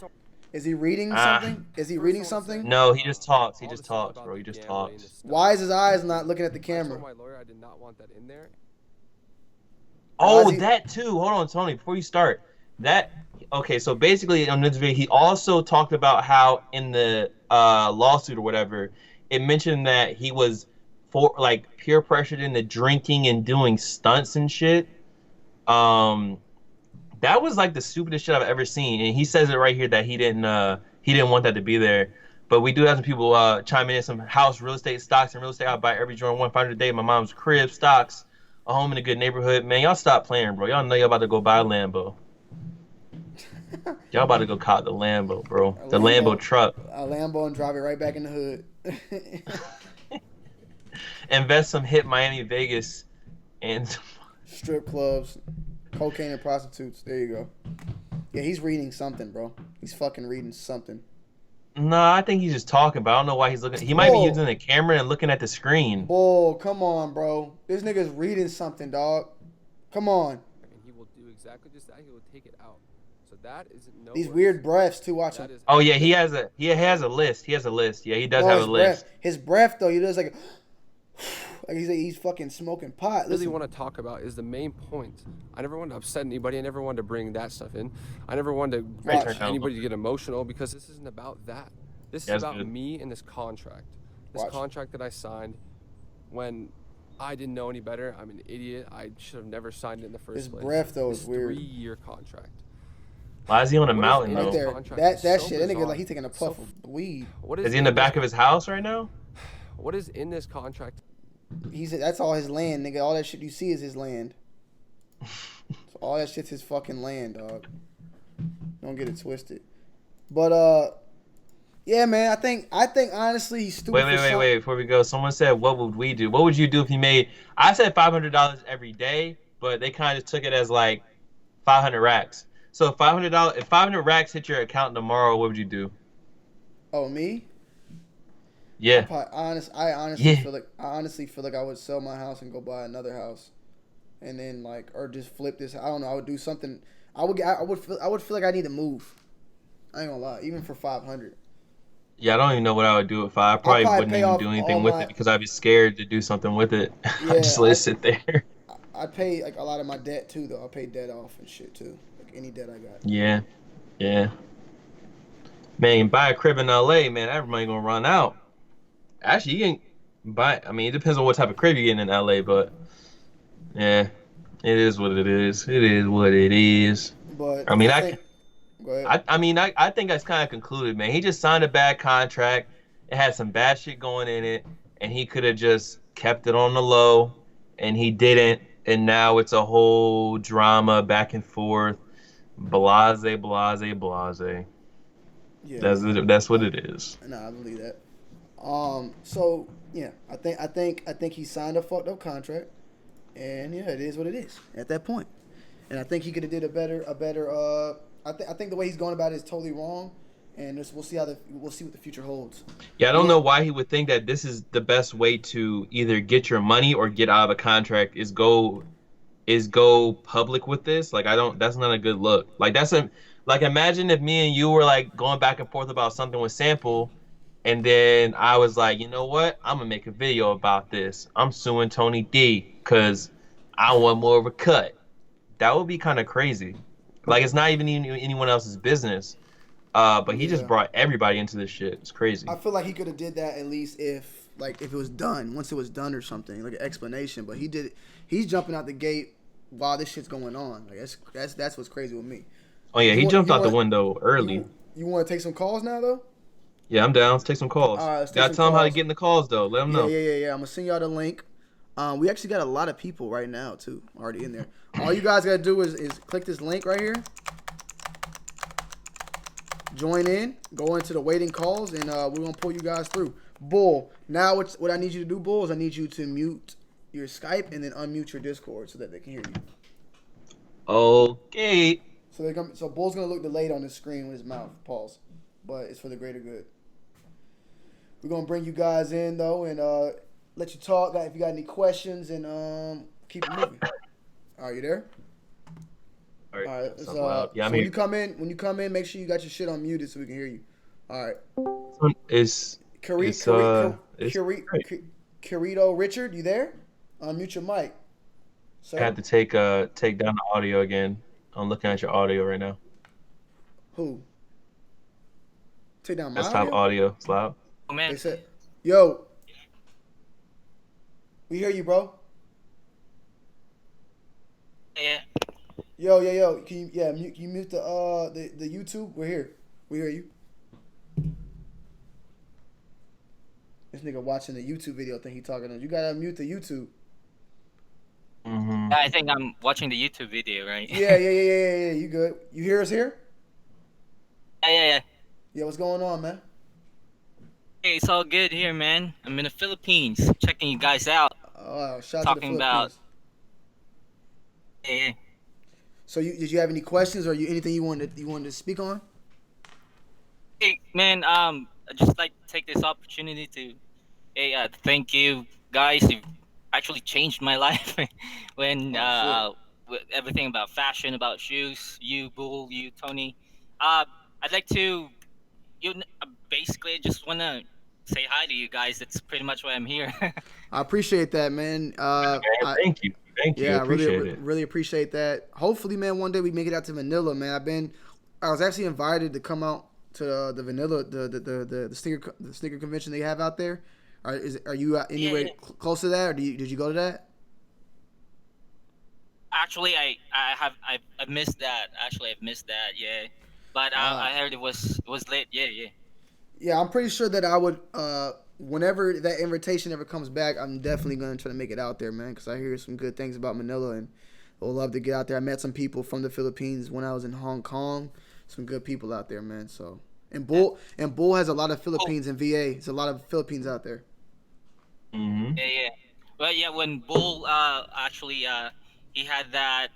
Is he reading something? Is he reading something? No, he just talks. He just talks, bro. He just talks. Why is his eyes not looking at the camera? I told my lawyer I did not want that in there. Oh, that too. Hold on, Tony. Before you start, okay. So basically, on this video, he also talked about how in the lawsuit or whatever, it mentioned that he was peer pressured into drinking and doing stunts and shit. That was like the stupidest shit I've ever seen. And he says it right here that he didn't want that to be there. But we do have some people chiming in, some house, real estate, stocks, and real estate. I buy every Jordan 1 500 a day. My mom's crib, stocks, a home in a good neighborhood. Man, y'all stop playing, bro. Y'all know y'all about to go buy a Lambo. Y'all about to go cop the Lambo, bro. The Lambo truck. A Lambo and drive it right back in the hood. Invest some hit Miami, Vegas, and strip clubs, cocaine and prostitutes. There you go. Yeah, he's reading something, bro. He's fucking reading something. No, I think he's just talking, but I don't know why he's looking. He might be using the camera and looking at the screen. Bull, come on, bro. This nigga's reading something, dog. Come on. And he will do exactly just that. He will take it out. So that is no. These weird breaths too. Watch him. Oh yeah, he has a list. He has a list. Yeah, he does have a list. His breath though, he does like he's fucking smoking pot. What I really want to talk about is the main point. I never wanted to upset anybody. I never wanted to bring that stuff in. I never wanted to watch anybody to get emotional because this isn't about that. This is about me and this contract. This contract that I signed when I didn't know any better. I'm an idiot. I should have never signed it in the first place. His breath though is weird. 3-year contract. Why is he on a mountain right though? there? That shit. That nigga like he's taking a puff of weed. Is he in the back of his house right now? What is in this contract? That's all his land, nigga. All that shit you see is his land. So all that shit's his fucking land, dog. Don't get it twisted. But yeah, man. I think honestly he's stupid. Wait. Before we go, someone said, "What would we do? What would you do if you made?" I said $500 every day, but they kind of took it as like 500 racks. So if $500 racks hit your account tomorrow, what would you do? Oh, me? Yeah. I honestly feel like I would sell my house and go buy another house, and then or just flip this. I don't know. I would do something. I would feel like I need to move. I ain't gonna lie, even for 500. Yeah, I don't even know what I would do if I probably wouldn't even do anything with it because I'd be scared to do something with it. Yeah, I'd just let it sit there. I'd pay a lot of my debt too, though. I pay debt off and shit too. Any debt I got. Yeah. Man, buy a crib in LA, man. That money gonna run out. Actually, you can buy. I mean, it depends on what type of crib you're getting in LA, but yeah, it is what it is. It is what it is. But I mean, go ahead. I think that's kind of concluded, man. He just signed a bad contract. It had some bad shit going in it, and he could have just kept it on the low, and he didn't. And now it's a whole drama back and forth. Blase. Yeah, that's what it is. Nah, I believe that. So yeah, I think he signed a fucked up contract, and yeah, it is what it is at that point. And I think he could have did a better. I think the way he's going about it is totally wrong, and we'll see what the future holds. Yeah, I don't know why he would think that this is the best way to either get your money or get out of a contract is go public with this. Like that's not a good look. Like imagine if me and you were like going back and forth about something with Sample, and then I was like, you know what? I'm gonna make a video about this. I'm suing Tony D because I want more of a cut. That would be kind of crazy. Like it's not even anyone else's business. But he just brought everybody into this shit. It's crazy. I feel like he could have did that at least if it was done, once it was done or something, like an explanation. But he did it. He's jumping out the gate while this shit's going on. Like that's what's crazy with me. Oh yeah, he jumped out the window early. You want to take some calls now, though? Yeah, I'm down. Let's take some calls. All right, let's Gotta tell them how to get in the calls, though. Let them know. Yeah. I'm gonna send y'all the link. We actually got a lot of people right now too, already in there. All you guys gotta do is click this link right here. Join in, go into the waiting calls, and we're gonna pull you guys through. Bull. Now, what I need you to do, Bull, is I need you to mute your Skype and then unmute your Discord so that they can hear you. Okay. So Bull's gonna look delayed on the screen with his mouth. Pause. But it's for the greater good. We're gonna bring you guys in though, and let you talk. If you got any questions, and keep it moving. All right, you there? All right. Yeah, so when you come in, make sure you got your shit unmuted so we can hear you. All right. Carito Richard, you there? Unmute your mic. Sir? I had to take down the audio again. I'm looking at your audio right now. Who? Take down my desktop audio. It's loud. Oh man. They said, "Yo, we hear you, bro." Yeah. Yo. Can you mute the YouTube? We're here. We hear you. This nigga watching the YouTube video think he talking to us. You gotta mute the YouTube. Mm-hmm. I think I'm watching the YouTube video, right? Yeah. You good? You hear us here? Yeah. Yeah, what's going on, man? Hey, it's all good here, man. I'm in the Philippines, checking you guys out. Oh, shout out to the Philippines. About. Yeah. So did you have any questions or anything you wanted to speak on? Hey, man. I'd just like to take this opportunity to, thank you guys. You've actually changed my life when with everything about fashion, about shoes. You, Bull, you, Tony. I'd like to. Basically, just want to say hi to you guys. That's pretty much why I'm here. I appreciate that, man. Thank you. Yeah, I really appreciate that. Hopefully, man, one day we make it out to Manila, man. I was actually invited to come out to the Manila, the sneaker convention they have out there. Are you anywhere close to that, or did you go to that? Actually, I've missed that. I've missed that. Yeah. But I heard it was lit. Yeah. Yeah, I'm pretty sure that I would. Whenever that invitation ever comes back, I'm definitely going to try to make it out there, man. Because I hear some good things about Manila, and I would love to get out there. I met some people from the Philippines when I was in Hong Kong. Some good people out there, man. So and Bull has a lot of Philippines in VA. There's a lot of Philippines out there. Mm-hmm. Yeah. Well, yeah. When Bull actually he had that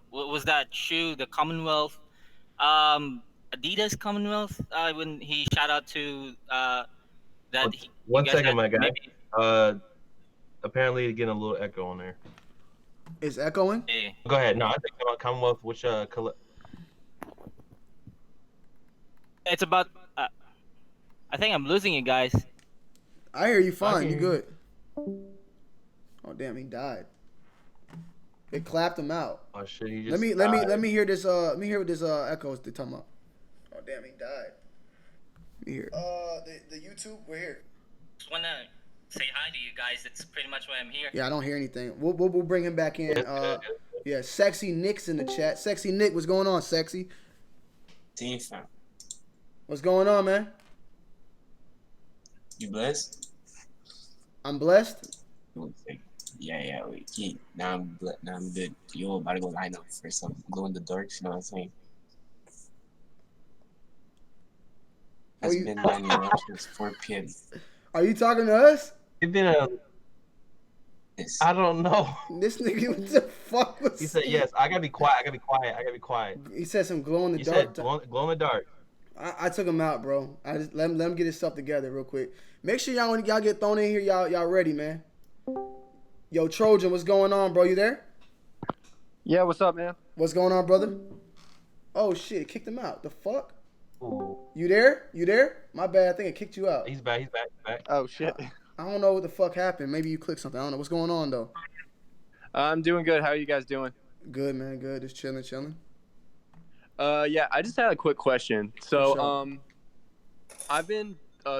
what was that shoe? The Commonwealth. Adidas Commonwealth when he shout out to that. One second, my guy. Apparently getting a little echo on there. It's echoing? Yeah. Go ahead. No, I think about Commonwealth. Which it's about. I think I'm losing you guys. I hear you fine. You good? Oh damn, he died. It clapped him out. Oh shit, he just let me hear this. Let me hear what this echo is talking about. Oh damn, he died. Let me hear. The YouTube, we're here. Just wanna say hi to you guys. That's pretty much why I'm here. Yeah, I don't hear anything. We'll bring him back in. Yeah, Sexy Nick's in the chat. Sexy Nick, what's going on, Sexy? Team fam. What's going on, man? You blessed? I'm blessed. Yeah. Now I'm good. Yo, about to go line up for some glow in the dark. You know what I'm saying? Has been 9 years since 4 p.m. Are you talking to us? It's been a. Yes. I don't know. This nigga, what the fuck was he said, yes, I gotta be quiet. He said some glow in the dark. He said glow in the dark. I took him out, bro. I just let him get his stuff together real quick. Make sure y'all when y'all get thrown in here, y'all ready, man. Yo, Trojan, what's going on, bro? You there? Yeah, what's up, man? What's going on, brother? Oh shit, kicked him out. The fuck? Ooh. You there? My bad. I think I kicked you out. He's back. Oh shit. I don't know what the fuck happened. Maybe you clicked something. I don't know what's going on though. I'm doing good. How are you guys doing? Good, man. Good. Just chilling. Yeah, I just had a quick question. So, sure. I've been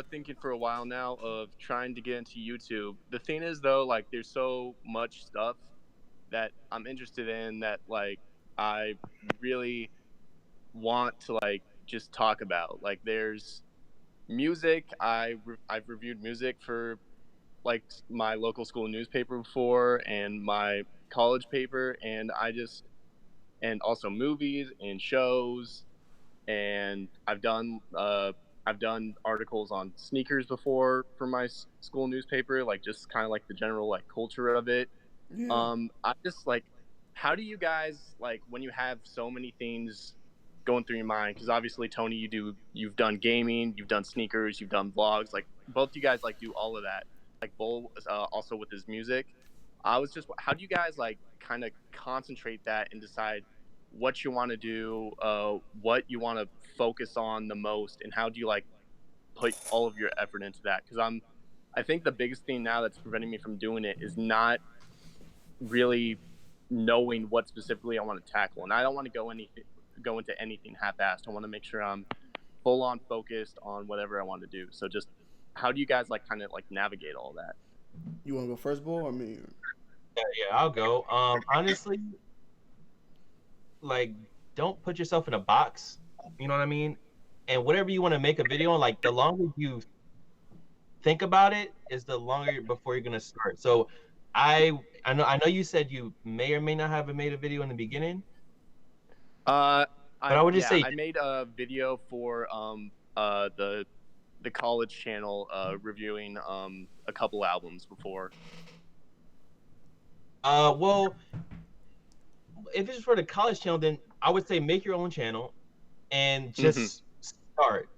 thinking for a while now of trying to get into YouTube. The thing is, though, like, there's so much stuff that I'm interested in that, like, I really want to, like, just talk about. Like there's music. I've reviewed music for like my local school newspaper before and my college paper, and and also movies and shows, and I've done articles on sneakers before for my school newspaper, like just kind of like the general like culture of it. Yeah. I just like, how do you guys like when you have so many things going through your mind? Because obviously, Tony, you've done gaming, you've done sneakers, you've done vlogs. Like both you guys like do all of that. Like Bull also with his music. I was just, how do you guys like kind of concentrate that and decide what you want to do, what you want to focus on the most, and how do you like put all of your effort into that? Because I think the biggest thing now that's preventing me from doing it is not really knowing what specifically I want to tackle, and I don't want to go into anything half-assed. I want to make sure I'm full on focused on whatever I want to do. So just how do you guys like kind of like navigate all that? You want to go first, Bull, or me? Yeah, I'll go. Honestly, like, don't put yourself in a box. You know what I mean? And whatever you want to make a video on, like, the longer you think about it, is the longer before you're gonna start. So, I know you said you may or may not have made a video in the beginning. But I would just say I made a video for the college channel reviewing a couple albums before. Well, if it's for the college channel, then I would say make your own channel and just start.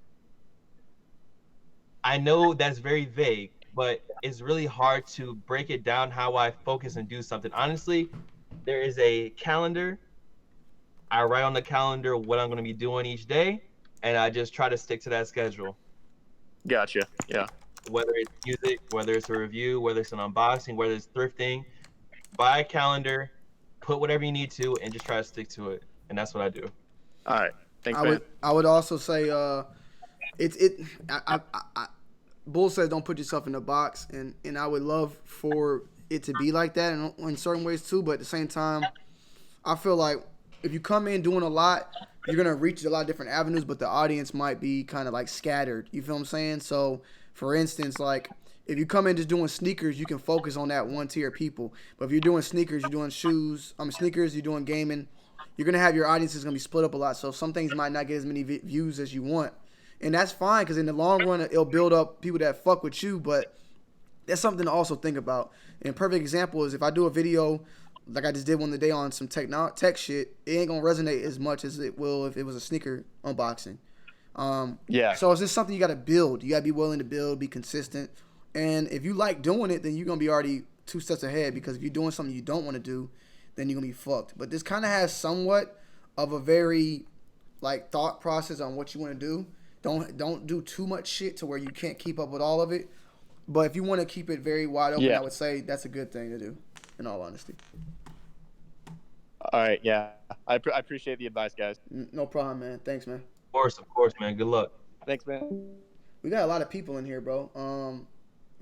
I know that's very vague, but it's really hard to break it down how I focus and do something. Honestly, there is a calendar. I write on the calendar what I'm going to be doing each day, and I just try to stick to that schedule. Gotcha. Yeah. Whether it's music, whether it's a review, whether it's an unboxing, whether it's thrifting, buy a calendar, put whatever you need to, and just try to stick to it. And that's what I do. All right. Thanks, man. I would also say Bull says don't put yourself in a box, and I would love for it to be like that in certain ways too. But at the same time, I feel like if you come in doing a lot, you're gonna reach a lot of different avenues, but the audience might be kind of like scattered. You feel what I'm saying? So, for instance, like if you come in just doing sneakers, you can focus on that one tier of people. But if you're doing sneakers, you're doing sneakers, you're doing gaming, you're gonna have your audience is gonna be split up a lot. So some things might not get as many views as you want, and that's fine because in the long run, it'll build up people that fuck with you. But that's something to also think about. And a perfect example is if I do a video like I just did one today on some tech shit, it ain't gonna resonate as much as it will if it was a sneaker unboxing. Yeah. So it's just something you gotta build. You gotta be willing to build, be consistent. And if you like doing it, then you're gonna be already 2 steps ahead, because if you're doing something you don't want to do, then you're gonna be fucked. But this kind of has somewhat of a very like thought process on what you want to do. Don't do too much shit to where you can't keep up with all of it. But if you want to keep it very wide open, I would say that's a good thing to do, in all honesty. All right, yeah. I appreciate the advice, guys. No problem, man. Thanks, man. Of course, man. Good luck. Thanks, man. We got a lot of people in here, bro.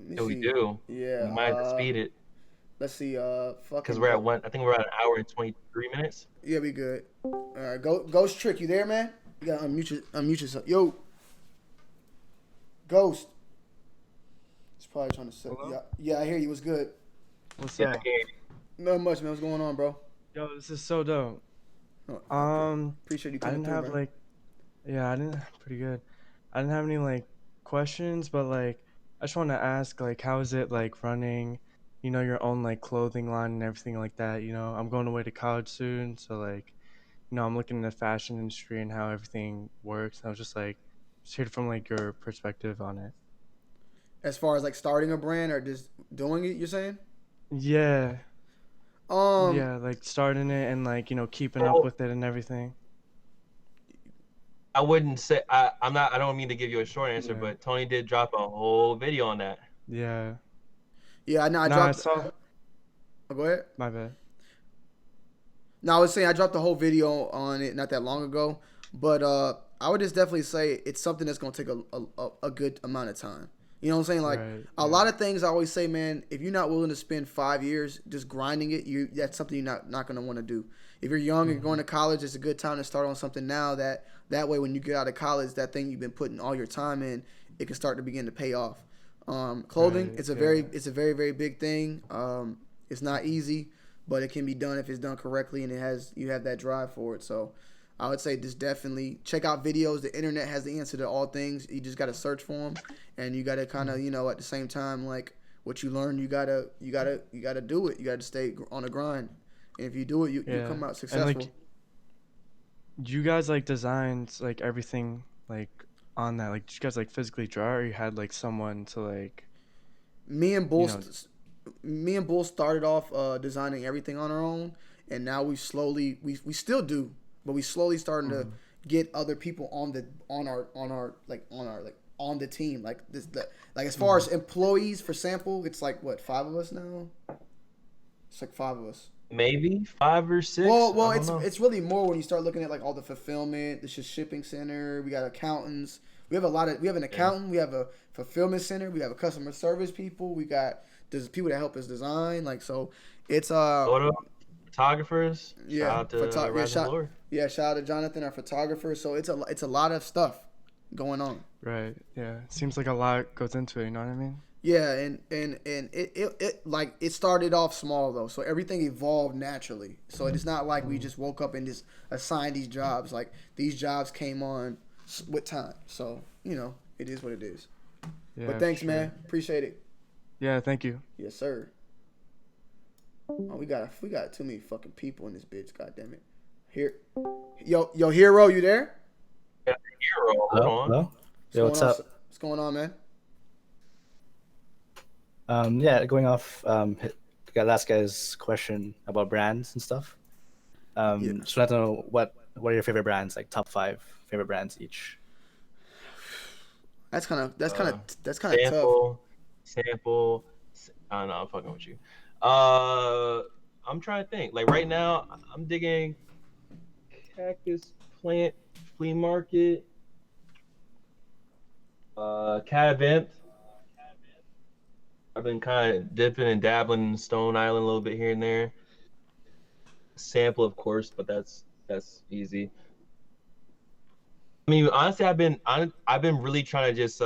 Yeah, we do. Yeah. We might have to speed it. Let's see. Because we're at I think we're at 1 hour and 23 minutes. Yeah, we good. All right, Ghost Trick, you there, man? You gotta unmute yourself. Yo, Ghost. He's probably trying to say. Yeah, I hear you. What's good? What's up? Not much, man. What's going on, bro? Yo, this is so dope. Appreciate you coming through, man. Pretty good. I didn't have any like questions, but like I just want to ask like how is it like running, your own like clothing line and everything like that. I'm going away to college soon, so like, I'm looking in the fashion industry and how everything works. I was just like, hear from like your perspective on it. As far as like starting a brand or just doing it, you're saying? Yeah. Yeah, like starting it and like, keeping up with it and everything. I wouldn't say I don't mean to give you a short answer, but Tony did drop a whole video on that. Yeah. Yeah, no, I dropped. Oh, go ahead. My bad. No, I was saying I dropped the whole video on it not that long ago, but I would just definitely say it's something that's gonna take a good amount of time. You know what I'm saying? Like Right, a lot of things I always say, man, if you're not willing to spend 5 years just grinding it, that's something you're not going to want to do. If you're young and going to college, it's a good time to start on something now that way when you get out of college, that thing you've been putting all your time in, it can start to begin to pay off. Clothing, Right, it's a very very big thing. It's not easy, but it can be done if it's done correctly and you have that drive for it. So I would say just definitely check out videos. The internet has the answer to all things. You just got to search for them, and you got to kind of, at the same time, like what you learn, you gotta do it. You got to stay on the grind, and if you do it, you come out successful. And like, you guys like designed like everything like on that? Like, did you guys like physically draw, or you had like someone to like? Me and Bull started off designing everything on our own, and now we slowly we still do, but we slowly starting to get other people on the team. Like this, like as far as employees for Sample, it's like what, 5 of us now? It's like 5 of us. Maybe 5 or 6. Well, it's really more when you start looking at like all the fulfillment, the shipping center. We got accountants. We have an accountant. We have a fulfillment center. We have a customer service people. There's people that help us design. Like, so it's photographers. Yeah, Shout out to Jonathan, our photographer. So it's a lot of stuff going on. Right. Yeah. Seems like a lot goes into it. You know what I mean? Yeah, and it started off small though, so everything evolved naturally. So it's not like we just woke up and just assigned these jobs. Like these jobs came on with time. So it is what it is. Yeah, but thanks, sure. man. Appreciate it. Yeah, thank you. Yes, sir. Oh, we got too many fucking people in this bitch. God damn it. Here, yo, Hero, you there? Yeah, Hero. Hello. Yo, what's up? What's going on, man? Yeah, going off the last guy's question about brands and stuff. Just want to know what are your favorite brands, like top 5 favorite brands each. That's kind of tough. Sample. I don't know. I'm fucking with you. I'm trying to think. Like right now, I'm digging Cactus Plant Flea Market. Cadvent. I've been kind of dipping and dabbling in Stone Island a little bit here and there. Sample, of course, but that's easy. I mean, honestly, I've been really trying to just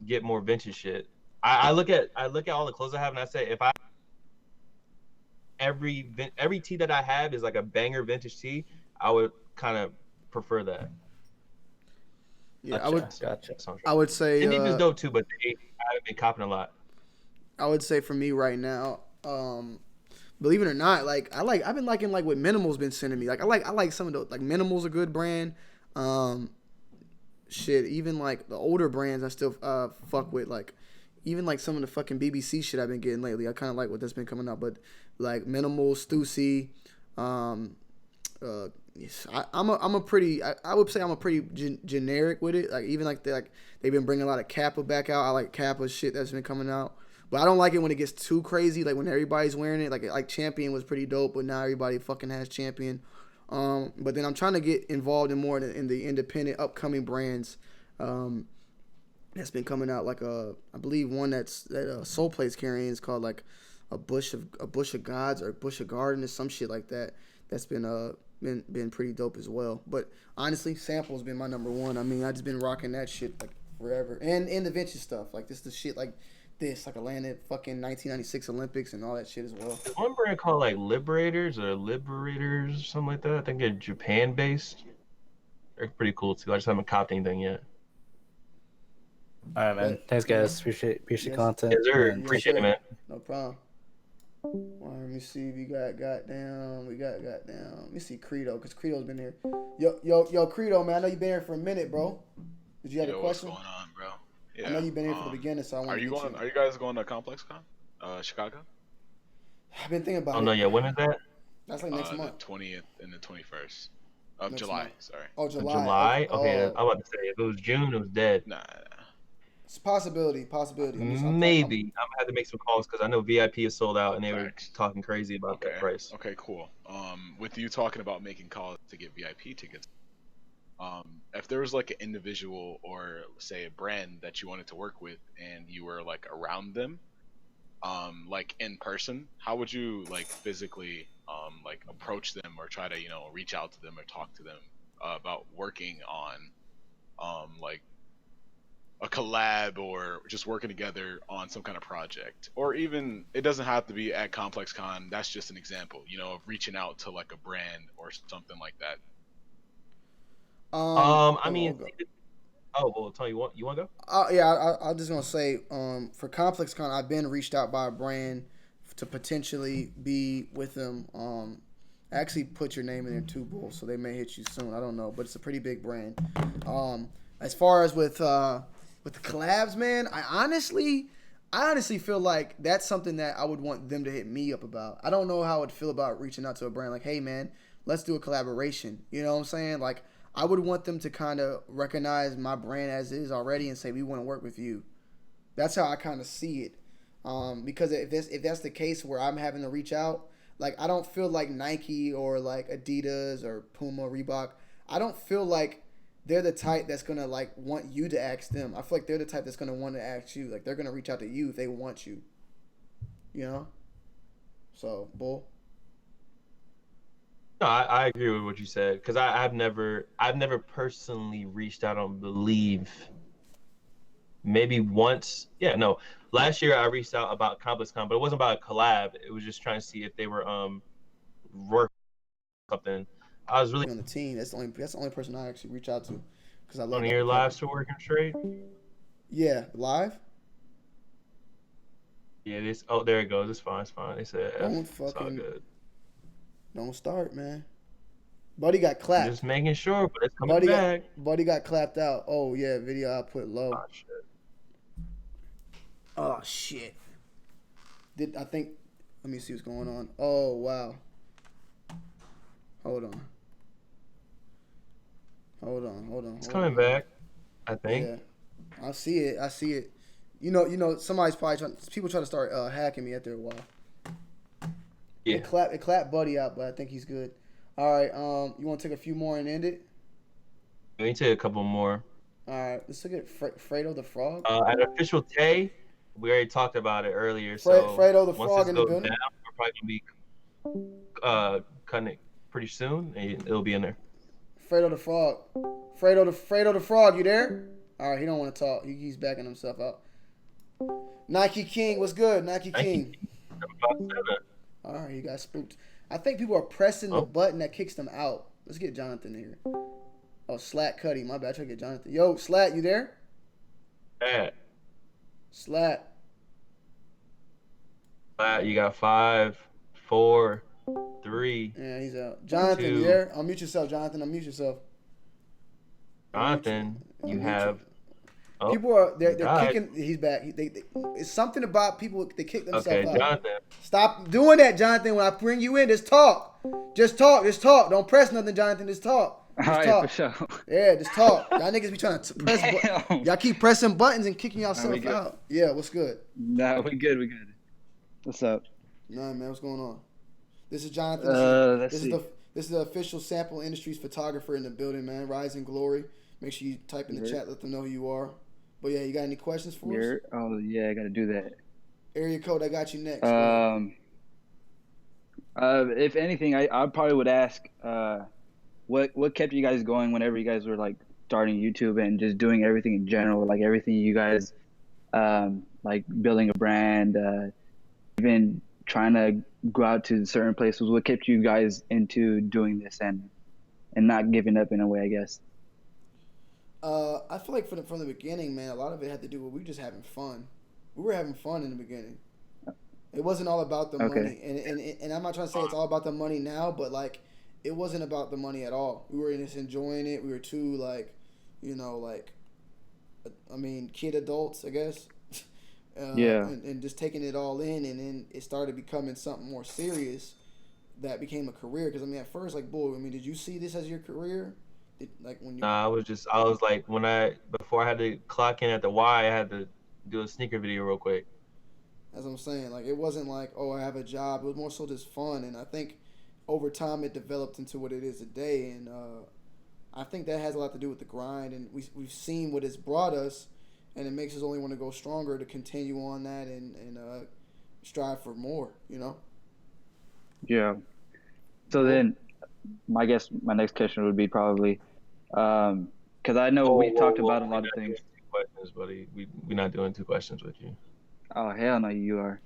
get more vintage shit. I look at all the clothes I have and I say, if every tee that I have is like a banger vintage tee, I would kind of prefer that. Yeah, gotcha. I would say Indian is dope too, but I haven't been copping a lot. I would say for me right now, believe it or not, like I've been liking like what Minimal's been sending me. Like I like some of those, like Minimal's a good brand. Shit, even like the older brands I still fuck with, like even like some of the fucking BBC shit I've been getting lately. I kind of like what that's been coming out, but like Minimal, Stussy, yes, I would say I'm a pretty generic with it. Like even like they've been bringing a lot of Kappa back out. I like Kappa shit that's been coming out. But I don't like it when it gets too crazy, like when everybody's wearing it. Like Champion was pretty dope, but now everybody fucking has Champion. But then I'm trying to get involved in more in the independent upcoming brands that's been coming out. Like I believe one that Soul Play's carrying is called like a bush of gods or bush of garden or some shit like that. That's been pretty dope as well. But honestly, Sample's been my number one. I mean, I just been rocking that shit like forever, and the vintage stuff like the shit like. Like Atlanta fucking 1996 Olympics and all that shit as well. There's one brand called like Liberators or something like that. I think they're Japan based. They're pretty cool too. I just haven't copped anything yet. All right, man. Thanks, guys. Appreciate content. Yes, sir. Appreciate it, man. No problem. Well, let me see if we got goddamn. Let me see Credo, because Credo's been here. Yo, Credo, man. I know you've been here for a minute, bro. Did you have a question? What's going on, bro? Yeah. I know you've been here for the beginning, so I want to get you. Are you guys going to ComplexCon, Chicago? I've been thinking about it. Oh no, yeah. When is that? That's like next month. The 20th and the 21st of Next July. month. Sorry. Oh, July. July? Okay, I'm about to say if it was June, it was dead. Nah. It's a possibility. Maybe I'm gonna have to make some calls because I know VIP is sold out and they were talking crazy about that price. Okay, cool. With you talking about making calls to get VIP tickets, if there was like an individual or say a brand that you wanted to work with and you were like around them, like in person, how would you like physically like approach them or try to reach out to them or talk to them about working on like a collab or just working together on some kind of project? Or even it doesn't have to be at Complex Con. That's just an example, of reaching out to like a brand or something like that. I mean, well, Tony, you want to go? Yeah, I was just gonna say, for Complex Con, I've been reached out by a brand to potentially be with them. I actually put your name in there too, Bull, so they may hit you soon. I don't know, but it's a pretty big brand. As far as with the collabs, man, I honestly feel like that's something that I would want them to hit me up about. I don't know how I would feel about reaching out to a brand like, hey, man, let's do a collaboration. You know what I'm saying? Like, I would want them to kind of recognize my brand as is already and say, we want to work with you. That's how I kind of see it. Because if that's the case where I'm having to reach out, like, I don't feel like Nike or like Adidas or Puma, Reebok, I don't feel like they're the type that's going to like want you to ask them. I feel like they're the type that's going to want to ask you. Like, they're going to reach out to you if they want you. You know? So, Bull? No, I agree with what you said, because I've never personally reached out on Believe. Maybe once. Yeah, no. Last year I reached out about Complex Con, but it wasn't about a collab. It was just trying to see if they were working something. I was really on the team. That's the only person I actually reach out to, because I love. One of your lives to working straight. Yeah, live. Yeah, this. Oh, there it goes. It's fine. It's fine. They said it's all good. Don't start, man. Buddy got clapped. Just making sure, but it's coming back. Buddy got clapped out. Oh yeah, video output low. Oh shit. Oh shit. I think? Let me see what's going on. Oh wow. Hold on. It's coming back, I think. Yeah, I see it. You know, somebody's probably people try to start hacking me after a while. Yeah. It clapped Buddy out, but I think he's good. All right, you want to take a few more and end it? We can take a couple more. All right, let's look at Fredo the Frog. At Official Tay, we already talked about it earlier. So Fredo the Frog in the building. Down, we're probably gonna be cutting it pretty soon, and it'll be in there. Fredo the Frog. Fredo the Frog, you there? All right, he don't want to talk. He's backing himself out. Nike King, what's good? Nike King. All right, he got spooked. I think people are pressing the button that kicks them out. Let's get Jonathan here. Oh, Slat Cuddy. My bad. I try to get Jonathan. Yo, Slat, you there? Yeah. Slat, you got 5, 4, 3. Yeah, he's out. Jonathan, 2. You there? Unmute yourself, Jonathan. Unmute yourself. Jonathan, you have. Oh, people are they're kicking. He's back. It's something about people. They kick themselves out. Okay, Jonathan. Stop doing that, Jonathan. When I bring you in, just talk. Just talk. Don't press nothing, Jonathan. Just talk. Just all right, talk. for sure. Yeah, just talk. Y'all niggas be trying to press. Y'all keep pressing buttons and kicking yourself out. Yeah, what's good? Nah, we good. What's up? Nah, man, what's going on? This is Jonathan. This is the official Sample Industries photographer in the building, man. Rise in glory. Make sure you type in the chat. Let them know who you are. But yeah, you got any questions for us? Oh yeah, I got to do that. Area code, I got you next. If anything, I probably would ask, what kept you guys going whenever you guys were like starting YouTube and just doing everything in general, like everything you guys, like building a brand, even trying to go out to certain places. What kept you guys into doing this and not giving up in a way, I guess? I feel like from the beginning, man, a lot of it had to do with we just having fun. We were having fun in the beginning. It wasn't all about the money, and I'm not trying to say it's all about the money now, but like it wasn't about the money at all. We were just enjoying it. We were too kid adults, I guess. And just taking it all in, and then it started becoming something more serious that became a career. Because at first, did you see this as your career? Nah, I was like, before I had to clock in at the Y, I had to do a sneaker video real quick. That's what I'm saying. Like, it wasn't like, oh, I have a job. It was more so just fun. And I think over time it developed into what it is today. And I think that has a lot to do with the grind, and we've seen what it's brought us, and it makes us only want to go stronger to continue on that and strive for more. You know. Yeah. So then, my next question would be probably, because I know we talked about a lot of things. 2 questions, buddy. We're not doing 2 questions with you. Oh hell no, you are.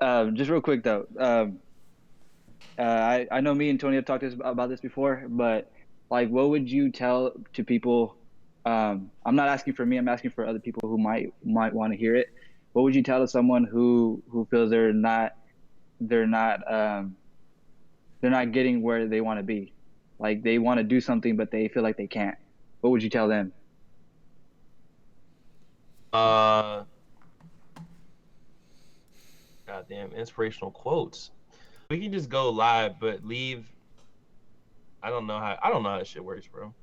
Just real quick though, I know me and Tony have talked about this before, but like, what would you tell to people? I'm not asking for me. I'm asking for other people who might want to hear it. What would you tell to someone who feels they're not getting where they want to be? Like they want to do something, but they feel like they can't. What would you tell them? Goddamn inspirational quotes. We can just go live, but leave. I don't know how that shit works, bro.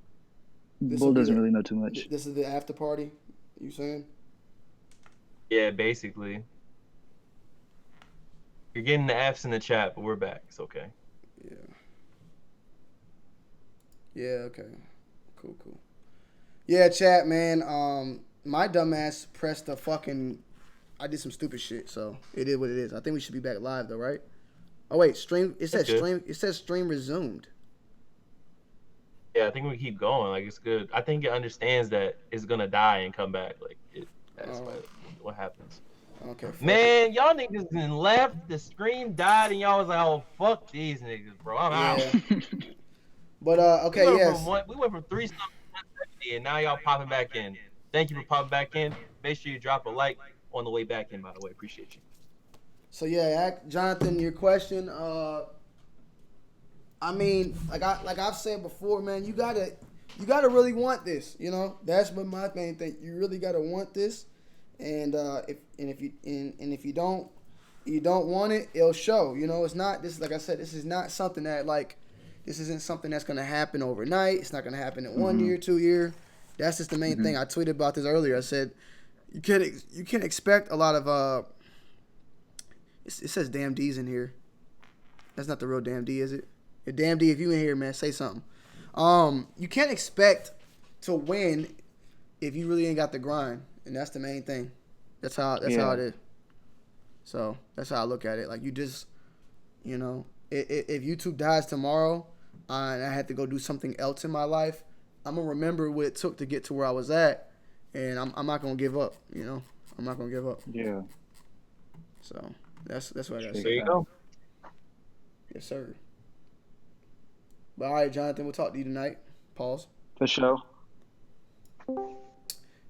Bull doesn't really know too much. This is the after party. You saying? Yeah, basically. You're getting the F's in the chat, but we're back. It's okay. Yeah. Yeah. Okay. Cool. Yeah, chat, man. My dumbass pressed the fucking. I did some stupid shit, so it is what it is. I think we should be back live though, right? Oh wait, stream. It says stream. It says stream resumed. Yeah, I think we keep going. Like it's good. I think it understands that it's gonna die and come back. Like that's what happens. Okay. Man, y'all niggas then left. The stream died, and y'all was like, "Oh fuck these niggas, bro. I'm out." But okay, we went from 3 something to 170, and now y'all popping back in. Thank you for popping back in. Make sure you drop a like on the way back in. By the way, appreciate you. So yeah, Jonathan, your question. I mean, like I've said before, man, you gotta really want this. You know, that's what my main thing. You really gotta want this, and if you don't want it, it'll show. You know, it's not this. Like I said, this is not something that this isn't something that's gonna happen overnight. It's not gonna happen in 1 year, 2 year. That's just the main thing. I tweeted about this earlier. I said you can't expect a lot of It says damn D's in here. That's not the real damn D, is it? Your damn D, if you in here, man, say something. You can't expect to win if you really ain't got the grind, and that's the main thing. That's how it is. So that's how I look at it. Like you just, you know, if YouTube dies tomorrow, and I had to go do something else in my life, I'm gonna remember what it took to get to where I was at, and I'm not gonna give up. You know, I'm not gonna give up. Yeah. So that's what I got to say. There you go. Yes, sir. But all right, Jonathan, we'll talk to you tonight. Pause. For sure.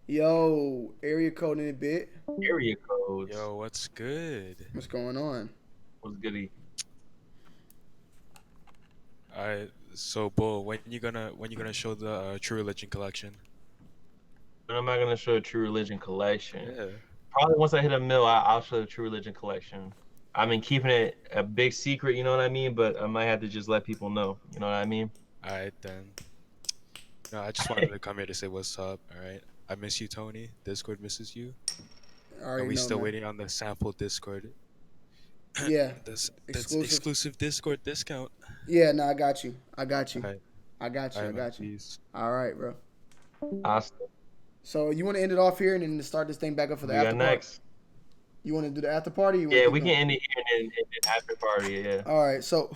Yo, area code in a bit. Area codes. Yo, what's good? What's going on? What's goody? Alright, so Bull, when you gonna show the True Religion collection? When am I gonna show a True Religion collection? Yeah. Probably once I hit a mil, I'll show the True Religion collection. I've been keeping it a big secret, you know what I mean? But I might have to just let people know, you know what I mean? Alright then. No, I just wanted to come here to say what's up, alright? I miss you, Tony. Discord misses you. Are we still waiting on the sample Discord? Yeah. That's exclusive Discord discount. Yeah, no, I got you. Alright. I got you. Peace. All right, bro. Awesome. So you want to end it off here and then start this thing back up for the after party? Next. You want to do the after party? Yeah, we can end it here and then after party. Yeah. All right. So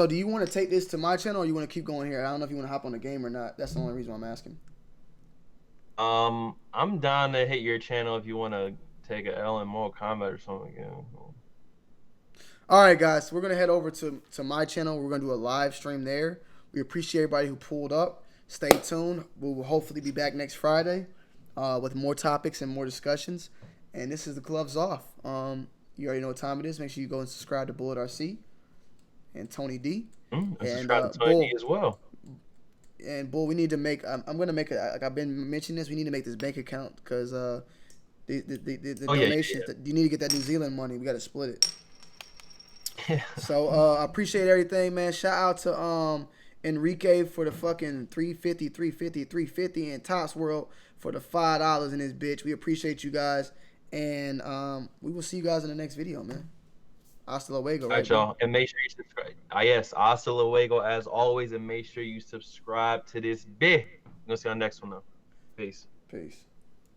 do you want to take this to my channel or you want to keep going here? I don't know if you want to hop on the game or not. That's the only reason I'm asking. I'm down to hit your channel if you want to take a L in Mortal Kombat or something again. All right, guys. We're gonna head over to my channel. We're gonna do a live stream there. We appreciate everybody who pulled up. Stay tuned. We will hopefully be back next Friday with more topics and more discussions. And this is the Gloves Off. You already know what time it is. Make sure you go and subscribe to Bullet RC and Tony D. And subscribe to Tony D as well. And Bull, we need to make. I'm gonna make like I've been mentioning this. We need to make this bank account because the donations. Yeah. You need to get that New Zealand money. We got to split it. Yeah. So I appreciate everything, man. Shout out to Enrique for the fucking 350, and Tops World for the $5 in this bitch. We appreciate you guys, and we will see you guys in the next video, man. Hasta luego, All right? right, y'all. And make sure you subscribe. Yes, hasta luego as always. And make sure you subscribe to this bit. We're going to see you on the next one, though. Peace. Peace.